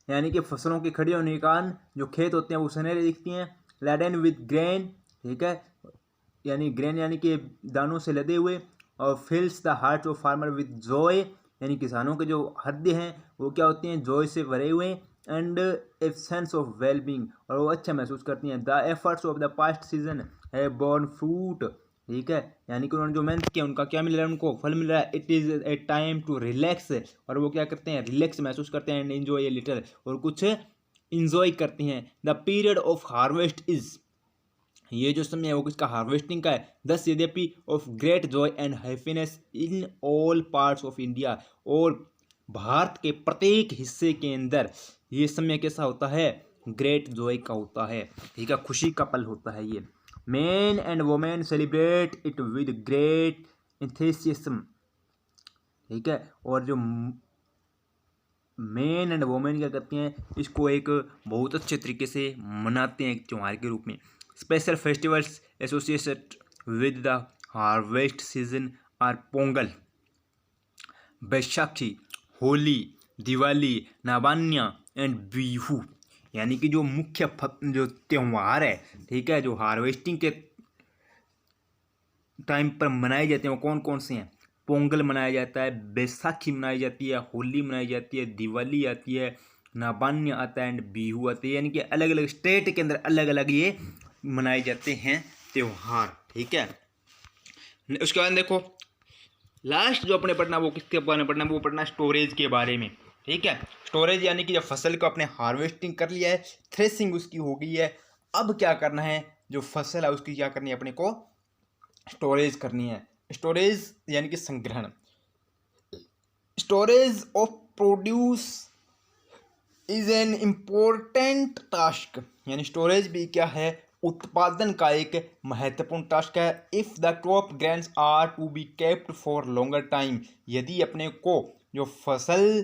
यानी कि फसलों के खड़े होने के कारण जो खेत होते हैं वो सुनहरे दिखती हैं। लैडन विद ग्रेन, ठीक है, यानी ग्रेन यानी कि दानों से लदे हुए। और फिल्स the heart of farmer with Joy, यानी किसानों के जो हृदय हैं वो क्या होते हैं, जॉय से भरे हुए। And a sense of wellbeing, और वो अच्छा महसूस करती हैं। The efforts of the past season है बॉर्न फ्रूट, ठीक है, यानी कि उन्होंने जो मेहनत किया उनका क्या मिल रहा है, उनको फल मिल रहा है। It is a time to relax, और वो क्या करते हैं, रिलैक्स महसूस करते हैं। एंड एंजॉय ए लिटिल, और कुछ इंजॉय करते हैं। The period of harvest is, ये जो समय है वो किसका, हार्वेस्टिंग का है। दस यद्यपि of great Joy and happiness in all parts of India, और भारत के प्रत्येक हिस्से के अंदर ये समय कैसा होता है, ग्रेट जॉय का होता है। ठीक है, खुशी का पल होता है ये। Man and women celebrate it with great enthusiasm, ठीक है, और जो मैन एंड वोमेन क्या करती हैं, इसको एक बहुत अच्छे तरीके से मनाते हैं एक त्योहार के रूप में। Special festivals associated with the harvest season are Pongal, Baisakhi, Holi, Diwali, नवान्या एंड बिहू, यानी कि जो मुख्य जो त्यौहार है, ठीक है, जो हार्वेस्टिंग के टाइम पर मनाए जाते हैं वो कौन कौन से हैं। पोंगल मनाया जाता है, बैसाखी मनाई जाती है, होली मनाई जाती है, दिवाली आती है, नवान्य आता है एंड बिहू आती है, यानी कि अलग अलग स्टेट के अंदर अलग अलग ये मनाए जाते हैं त्यौहार। ठीक है, उसके बाद देखो लास्ट जो अपने पढ़ना वो किसके बारे में पढ़ना, वो पढ़ना स्टोरेज के बारे में। ठीक है, स्टोरेज यानी कि जब फसल को अपने हार्वेस्टिंग कर लिया है, थ्रेसिंग उसकी हो गई है, अब क्या करना है, जो फसल है उसकी क्या करनी है, अपने को स्टोरेज करनी है। स्टोरेज यानी कि संग्रहण। Storage of produce is an important task, यानी स्टोरेज भी क्या है, उत्पादन का एक महत्वपूर्ण टास्क है। If the crop grains are to be kept for longer time, यदि अपने को जो फसल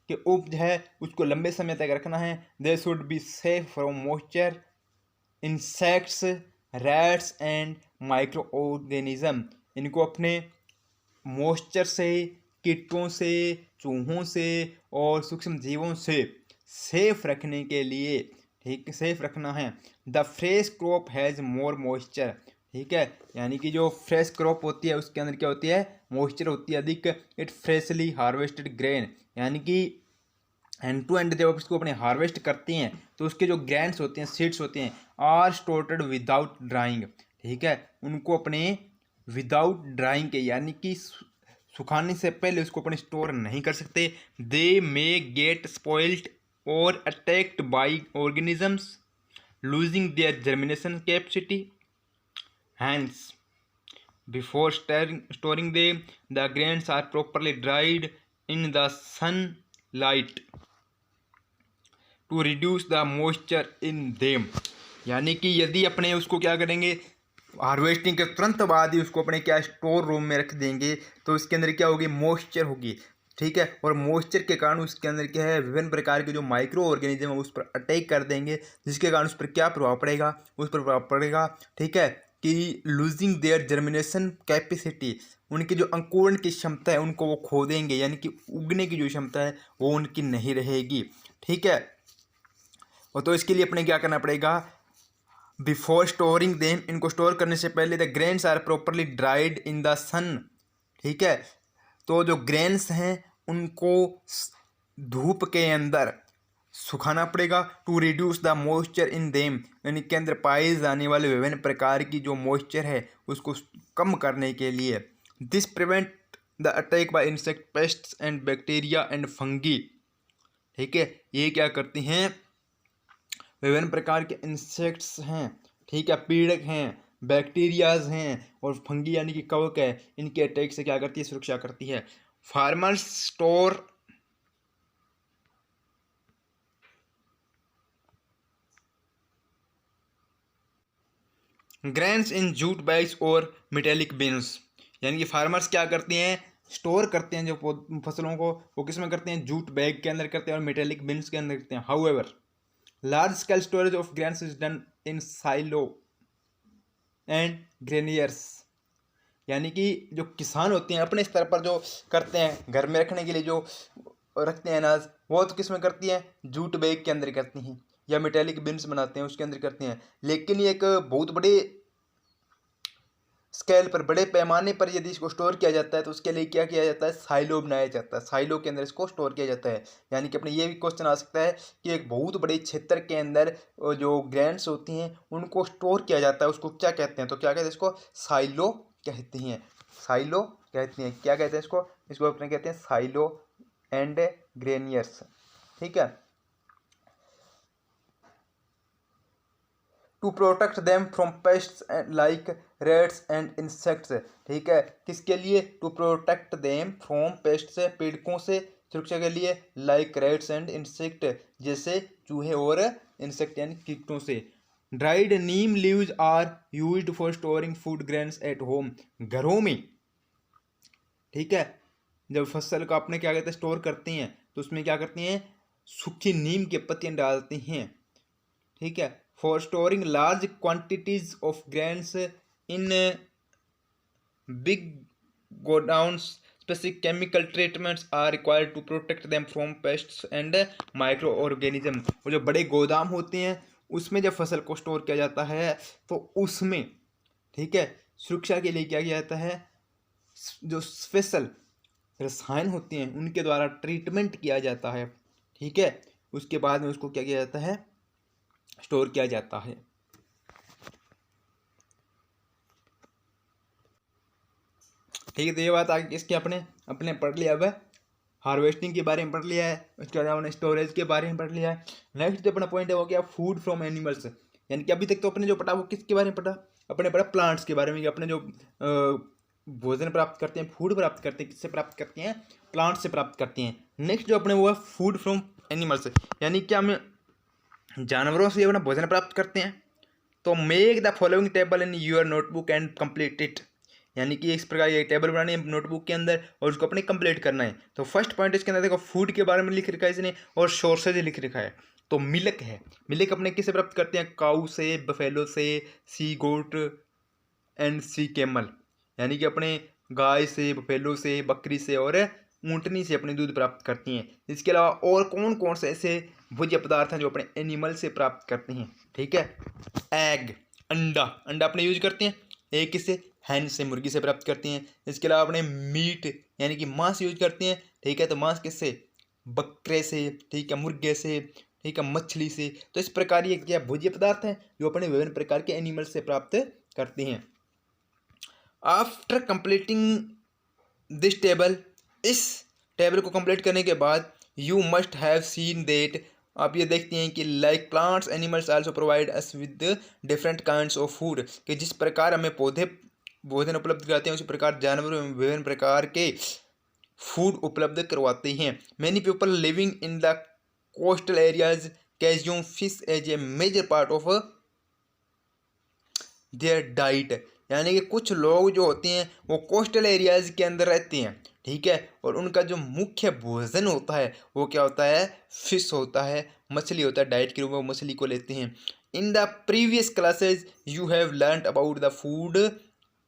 के उपज है उसको लंबे समय तक रखना है, they should be safe from moisture, insects, rats and micro organism, इनको अपने मॉइस्चर से, कीटों से, चूहों से और सूक्ष्म जीवों से सेफ रखने के लिए, ठीक, सेफ रखना है। The fresh crop has more moisture, ठीक है, यानी कि जो फ्रेश क्रॉप होती है उसके अंदर क्या होती है, मॉइस्चर होती है अधिक। इट फ्रेशली हार्वेस्टेड ग्रेन, यानी कि एंड टू एंड जब आप इसको अपने हार्वेस्ट करते हैं तो उसके जो ग्रैंड्स होते हैं, सीड्स होते हैं, आर स्टोर्ड विदाउट ड्राइंग। ठीक है, उनको अपने विदाउट ड्राइंग के यानी कि सुखाने से पहले उसको अपने स्टोर नहीं कर सकते। दे मे गेट स्पॉइल्ड और attacked by organisms losing their germination capacity. Hence before storing them, the grains are properly dried in the sunlight to reduce the moisture in them। यानी कि यदि अपने उसको क्या करेंगे, हार्वेस्टिंग के तुरंत बाद ही उसको अपने क्या स्टोर रूम में रख देंगे तो उसके अंदर क्या होगी, मॉइस्चर होगी। ठीक है, और मॉइस्चर के कारण उसके अंदर क्या है, विभिन्न प्रकार के जो माइक्रो ऑर्गेनिज्म है उस पर अटैक कर देंगे, जिसके कारण उस पर क्या प्रभाव पड़ेगा, उस पर प्रभाव पड़ेगा। ठीक है, कि लूजिंग देयर जर्मिनेशन कैपेसिटी, उनकी जो अंकुरण की क्षमता है उनको वो खो देंगे, यानी कि उगने की जो क्षमता है वो उनकी नहीं रहेगी। ठीक है, और तो इसके लिए अपने क्या करना पड़ेगा, बिफोर स्टोरिंग देम, इनको स्टोर करने से पहले the grains are properly dried in the sun. ठीक है, तो जो ग्रेन्स हैं उनको धूप के अंदर सुखाना पड़ेगा। To reduce the moisture in them, यानी के अंदर पाए जाने वाले विभिन्न प्रकार की जो मॉइस्चर है उसको कम करने के लिए। This prevent the attack by insect, pests and bacteria and fungi. ठीक है, ये क्या करती हैं, विभिन्न प्रकार के इंसेक्ट्स हैं, ठीक है, पीड़क हैं, बैक्टीरियाज हैं और फंगी यानी कि कवक है, इनके अटैक से क्या करती है, सुरक्षा करती है। Farmers store grains in jute bags और मेटेलिक बिन्स, यानी कि फार्मर्स क्या करते हैं, स्टोर करते हैं जो फसलों को, वो किस में करते हैं, जूट बैग के अंदर करते हैं और मेटेलिक बिन्स के अंदर करते हैं। However large scale storage of grains is done in silo and granaries, यानी कि जो किसान होते हैं अपने स्तर पर जो करते हैं घर में रखने के लिए जो रखते हैं अनाज, वो तो किस में करती हैं, जूट बैग के अंदर करती हैं या मेटेलिक बिन्स बनाते हैं उसके अंदर करते हैं। लेकिन ये एक बहुत बड़े स्केल पर, बड़े पैमाने पर यदि इसको स्टोर किया जाता है तो उसके लिए क्या किया जाता है, साइलो बनाया जाता है, साइलो के अंदर इसको स्टोर किया जाता है। यानी कि अपने ये भी क्वेश्चन आ सकता है कि एक बहुत बड़े क्षेत्र के अंदर जो ग्रेन्स होती हैं उनको स्टोर किया जाता है, उसको क्या कहते हैं, तो क्या कहते हैं, इसको साइलो कहते हैं, साइलो कहते हैं। क्या कहते हैं इसको, इसको अपने कहते हैं साइलो एंड ग्रेनियर्स। ठीक है, to protect them from pests like rats and insects. ठीक है, किसके लिए, to protect them from pest से, पीड़कों से सुरक्षा के लिए, लाइक रेट्स एंड इंसेक्ट, जैसे चूहे और इंसेक्ट यानी कीटों से। Dried neem leaves are used for storing food grains at home, घरों में। ठीक है, जब फसल को अपने क्या कहते हैं स्टोर करते हैं तो उसमें क्या करते हैं, सूखी नीम के पत्तियां डालते हैं। ठीक है, for storing large quantities of grains in big godowns, specific chemical treatments are required to protect them from pests and micro organism. वो जो बड़े गोदाम होते हैं उसमें जब फसल को स्टोर किया जाता है तो उसमें, ठीक है, सुरक्षा के लिए क्या किया जाता है, जो स्पेशल रसायन होते हैं उनके द्वारा ट्रीटमेंट किया जाता है। ठीक है, उसके बाद में उसको क्या किया जाता है, स्टोर किया जाता है। ठीक है, तो ये बात आगे इसके अपने पढ़ लिया। अब हार्वेस्टिंग के बारे में पढ़ लिया है, उसके बाद अपने स्टोरेज के बारे में पढ़ लिया है। नेक्स्ट जो अपना पॉइंट है वो क्या, फूड फ्रॉम एनिमल्स, यानी कि अभी तक तो अपने जो पढ़ा वो किसके बारे में पढ़ा, अपने पढ़ा प्लांट्स के बारे में, कि अपने जो भोजन प्राप्त करते हैं, फूड प्राप्त करते हैं, किससे प्राप्त करते हैं, प्लांट से प्राप्त करते हैं। नेक्स्ट जो अपने वो है फूड फ्रॉम एनिमल्स, यानी कि हम जानवरों से अपना भोजन प्राप्त करते हैं। तो make the following table in your notebook and complete it, यानी कि इस प्रकार ये टेबल बनानी है नोटबुक के अंदर और उसको अपने कंप्लीट करना है। तो फर्स्ट पॉइंट इसके अंदर देखो, फूड के बारे में लिख रखा है इसने और सोर्सेज लिख रखा है। तो मिल्क है, मिल्क अपने किससे प्राप्त करते हैं, काऊ से, बफेलो से, सी गोट एंड सी कैमल, यानी कि अपने गाय से, बफेलो से, बकरी से और ऊँटनी से अपने दूध प्राप्त करती हैं। इसके अलावा और कौन कौन से ऐसे भोज्य पदार्थ हैं जो अपने एनिमल से प्राप्त करते हैं। ठीक है, एग, अंडा, अंडा अपने यूज करते हैं, एक किससे, हैन से, मुर्गी से प्राप्त करते हैं। इसके अलावा अपने मीट यानी कि मांस यूज करते हैं, ठीक है। तो मांस किससे, बकरे से, ठीक है, मुर्गे से, ठीक है, मछली से। तो इस प्रकार ये क्या भोज्य पदार्थ हैं जो अपने विभिन्न प्रकार के एनिमल से प्राप्त करते हैं। आफ्टर कंप्लीटिंग दिस टेबल, इस टेबल को कंप्लीट करने के बाद you must have seen that, आप ये देखते हैं कि like plants animals also provide us with different kinds of food, कि जिस प्रकार हमें पौधे भोजन उपलब्ध कराते हैं उसी प्रकार जानवर विभिन्न प्रकार के फूड उपलब्ध करवाते हैं। Many people living in the coastal areas consume fish as a major part of their diet, यानी कि कुछ लोग जो होते हैं वो कोस्टल एरियाज के अंदर रहते हैं, ठीक है, और उनका जो मुख्य भोजन होता है वो क्या होता है, फिश होता है, मछली होता है, डाइट के रूप में मछली को लेते हैं। In the previous classes you have learned about the food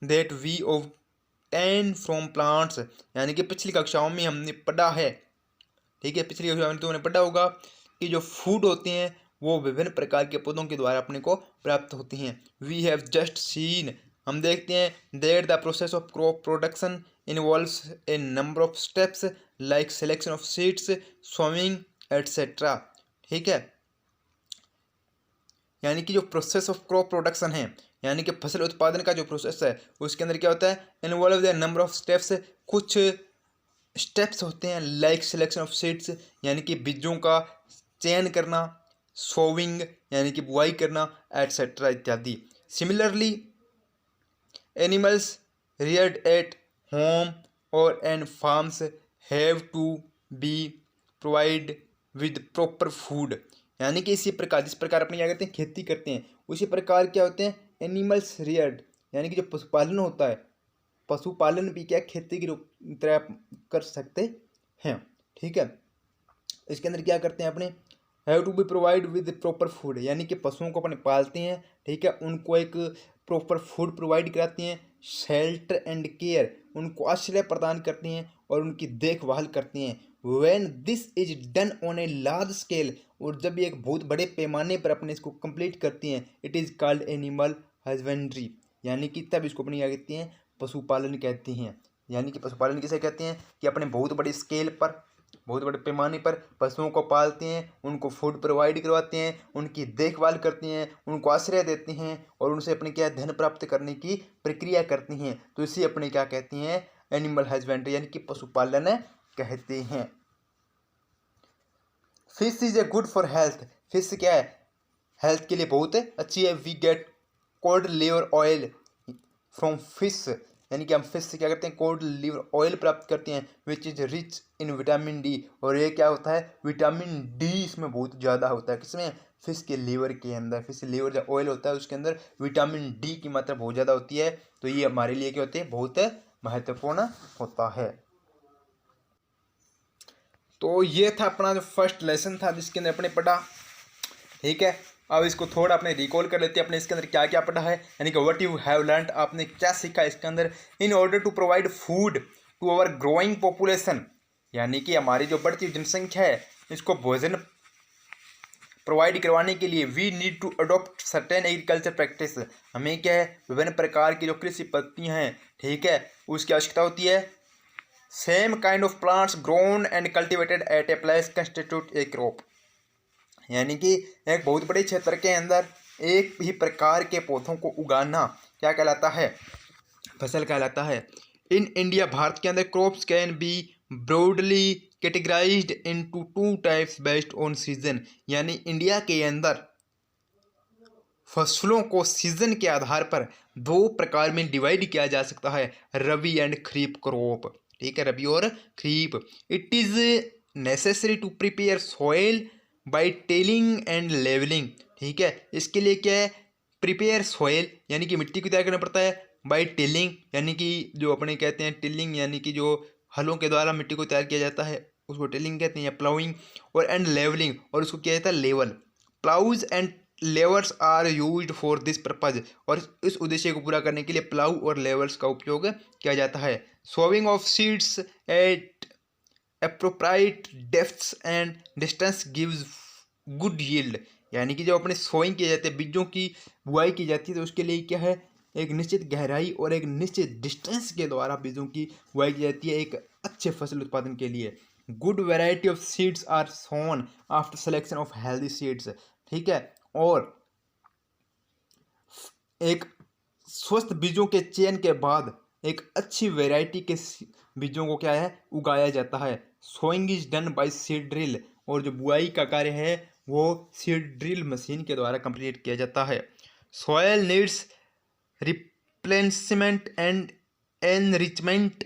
that we obtain from plants, यानी कि पिछली कक्षाओं में हमने पढ़ा है, ठीक है, पिछली कक्षाओं में तुमने पढ़ा होगा कि जो फूड होते हैं वो विभिन्न प्रकार के पौधों के द्वारा अपने को प्राप्त होती हैं। वी हैव जस्ट सीन, हम देखते हैं that the process of crop production involves a number of steps like selection of seeds, sowing etcetera, ठीक है। यानी कि जो प्रोसेस ऑफ क्रॉप प्रोडक्शन है, यानी कि फसल उत्पादन का जो प्रोसेस है उसके अंदर क्या होता है, involve the number of steps, कुछ स्टेप्स होते हैं, लाइक सिलेक्शन ऑफ सीड्स यानी कि बीजों का चयन करना, सोविंग यानी कि बुआई करना, एटसेट्रा इत्यादि। Similarly animals reared at home और and farms have to be provide with proper food, यानी कि इसी प्रकार जिस प्रकार अपने क्या करते हैं, खेती करते हैं, उसी प्रकार क्या होते हैं एनिमल्स रियर्ड, यानी कि जो पशुपालन होता है, पशुपालन भी क्या खेती की तरह कर सकते हैं, ठीक है। इसके अंदर क्या करते हैं अपने, have to be provide with proper food, यानी कि पशुओं को अपने पालते हैं, ठीक है, उनको एक प्रॉपर फूड प्रोवाइड कराती हैं, शेल्टर एंड केयर, उनको आश्रय प्रदान करती हैं और उनकी देखभाल करती हैं। When this is done on a large scale, और जब ये एक बहुत बड़े पैमाने पर अपने इसको कंप्लीट करती हैं, it is called animal husbandry, यानी कि तब इसको अपनी क्या कहती हैं, पशुपालन कहती हैं। यानी कि पशुपालन किसे कहते हैं कि अपने बहुत बड़े स्केल पर, बहुत बड़े पैमाने पर पशुओं को पालते हैं, उनको फूड प्रोवाइड करवाते हैं, उनकी देखभाल करते हैं, उनको आश्रय देते हैं और उनसे अपने क्या धन प्राप्त करने की प्रक्रिया करती हैं, तो इसे अपने क्या कहते हैं, एनिमल हस्बेंड्री यानी कि पशुपालन कहते हैं। Fish is a good for health, fish क्या है, हेल्थ के लिए बहुत अच्छी है। We get cod liver oil from fish, यानी कि हम फिश से क्या करते हैं, कोल्ड लिवर ऑयल प्राप्त करते हैं, which is rich in vitamin D, और ये क्या होता है, विटामिन डी इसमें बहुत ज़्यादा होता है, किसमें, फिश के लीवर के अंदर। फिश लीवर जो ऑयल होता है उसके अंदर विटामिन डी की मात्रा बहुत ज़्यादा होती है, तो ये हमारे लिए क्या होती है, बहुत महत्वपूर्ण होता है। तो ये था अपना जो फर्स्ट लेसन था जिसके अंदर अपने पढ़ा, ठीक है। अब इसको थोड़ा अपने रिकॉल कर लेते हैं, अपने इसके अंदर क्या क्या पढ़ा है, यानी कि व्हाट यू हैव लर्नड, आपने क्या सीखा इसके अंदर। In order to provide food to our growing population, यानी कि हमारी जो बढ़ती हुई जनसंख्या है इसको भोजन प्रोवाइड करवाने के लिए we need to adopt certain agriculture practice, हमें क्या है, विभिन्न प्रकार की जो कृषि पद्धतियाँ हैं, ठीक है, उसकी आवश्यकता होती है। Same kind of plants grown and cultivated at a place constitute a crop, यानी कि एक बहुत बड़े क्षेत्र के अंदर एक ही प्रकार के पौधों को उगाना क्या कहलाता है, फसल कहलाता है। इन इंडिया, भारत के अंदर crops can be broadly categorised into two types based on season, यानी इंडिया के अंदर फसलों को सीजन के आधार पर दो प्रकार में डिवाइड किया जा सकता है, रबी एंड खरीफ क्रॉप, ठीक है, रबी और kharif. It is necessary to prepare soil by tilling and levelling, ठीक है, इसके लिए क्या है, प्रिपेयर सॉइल यानी कि मिट्टी को तैयार करना पड़ता है, बाई टिलिंग यानी कि जो अपने कहते हैं टिलिंग यानी कि जो हलों के द्वारा मिट्टी को तैयार किया जाता है उसको टिलिंग कहते हैं, या प्लाउइंग, और एंड लेवलिंग, और उसको किया जाता है level. Ploughs and levellers are used for this purpose, और इस उद्देश्य को पूरा करने के लिए प्लाउ और लेवर्स का उपयोग किया जाता है। Sowing of seeds at appropriate depths and distance gives good yield, यानी कि जब अपने सोइंग किए जाते हैं, बीजों की बुआई की जाती है, तो उसके लिए क्या है, एक निश्चित गहराई और एक निश्चित डिस्टेंस के द्वारा बीजों की बुआई की जाती है एक अच्छे फसल उत्पादन के लिए। Good variety of seeds are sown after selection of healthy seeds, ठीक है। और एक स्वस्थ बीजों के चयन के बाद एक अच्छी वैरायटी के बीजों को क्या है, उगाया जाता है। Sowing is done by seed drill, और जो बुआई का कार्य है वो सीड ड्रिल मशीन के द्वारा कंप्लीट किया जाता है। Soil needs replacement and enrichment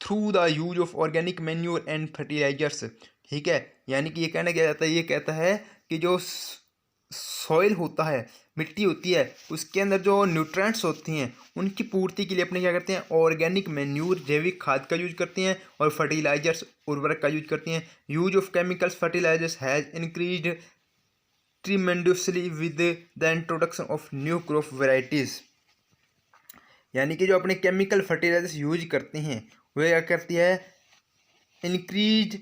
through the use of organic manure and fertilisers, ठीक है। यानी कि ये कहना क्या जाता है, ये कहता है कि जो सॉइल होता है, मिट्टी होती है, उसके अंदर जो न्यूट्रिएंट्स होती हैं उनकी पूर्ति के लिए अपने क्या करते हैं, ऑर्गेनिक मैन्योर जैविक खाद का यूज करते हैं, और फर्टिलाइजर्स उर्वरक का यूज करते हैं। Use of chemicals fertilizers has increased tremendously with the introduction of new crop varieties. यानी कि जो अपने केमिकल फर्टिलाइजर्स यूज करते हैं वे क्या करती है, increase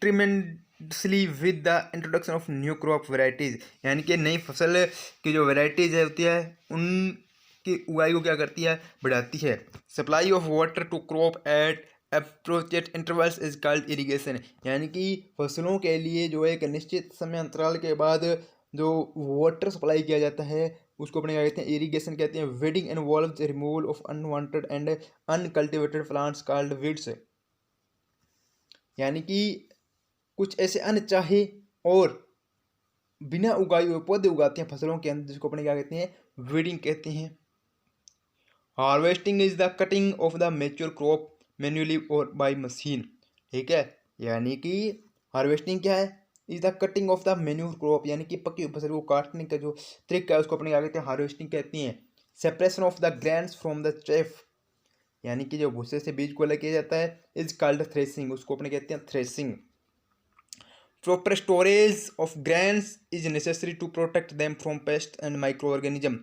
tremendously with the introduction of new crop varieties. यानी कि नई फसल की जो वेराइटीज होती है उनकी उगाई को क्या करती है, बढ़ाती है। Supply of water to crop at appropriate intervals is called irrigation. यानी कि फसलों के लिए जो एक निश्चित समय अंतराल के बाद जो वाटर सप्लाई किया जाता है उसको अपने क्या कहते हैं, इरिगेशन कहते हैं। Weeding involves removal of unwanted and uncultivated plants called weeds. यानी कि कुछ ऐसे अनचाहे और बिना उगाए हुए पौधे उगाते हैं फसलों के अंदर, जिसको अपने क्या कहते हैं, वीडिंग कहते हैं। Harvesting is the cutting of the mature crop manually और बाय मशीन, ठीक है। यानी कि हार्वेस्टिंग क्या है, is the cutting of the manure crop, यानी कि पकी हुई फसल को काटने का जो तरीका है उसको अपने क्या कहते हैं, हार्वेस्टिंग कहते हैं। Separation of the grains from the chef, यानी कि जो भूसे से बीज को अलग किया जाता है, इज कॉल्ड थ्रेसिंग, उसको अपने कहते हैं threshing. Proper storage of grains is necessary to protect them from pest and micro organism.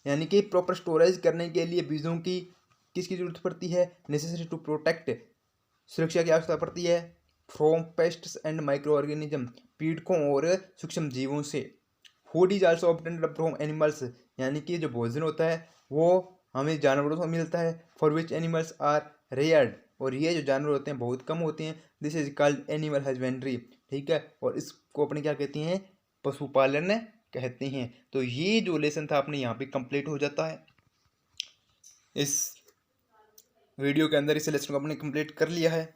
यानी कि प्रॉपर स्टोरेज करने के लिए बीजों की किसकी जरूरत पड़ती है, नेसेसरी टू प्रोटेक्ट, सुरक्षा की आवश्यकता पड़ती है, from pests and micro organism, पीड़कों और सूक्ष्म जीवों से। Food is also obtained from animals, यानी कि जो भोजन होता है वो हमें जानवरों से मिलता है। For which animals are reared, और ये जो जानवर होते हैं बहुत कम होते हैं। This is called animal husbandry, ठीक है। और इसको अपने क्या कहते हैं, पशुपालन कहते हैं। तो ये जो लेसन था अपने यहाँ पे कंप्लीट हो जाता है। इस वीडियो के अंदर इस लेसन को अपने कंप्लीट कर लिया है।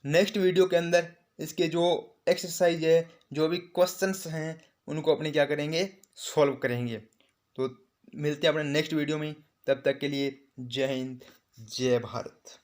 नेक्स्ट वीडियो के अंदर इसके जो एक्सरसाइज है, जो भी क्वेश्चंस हैं उनको अपने क्या करेंगे, सॉल्व करेंगे। तो मिलते हैं अपने नेक्स्ट वीडियो में, तब तक के लिए जय हिंद जय भारत।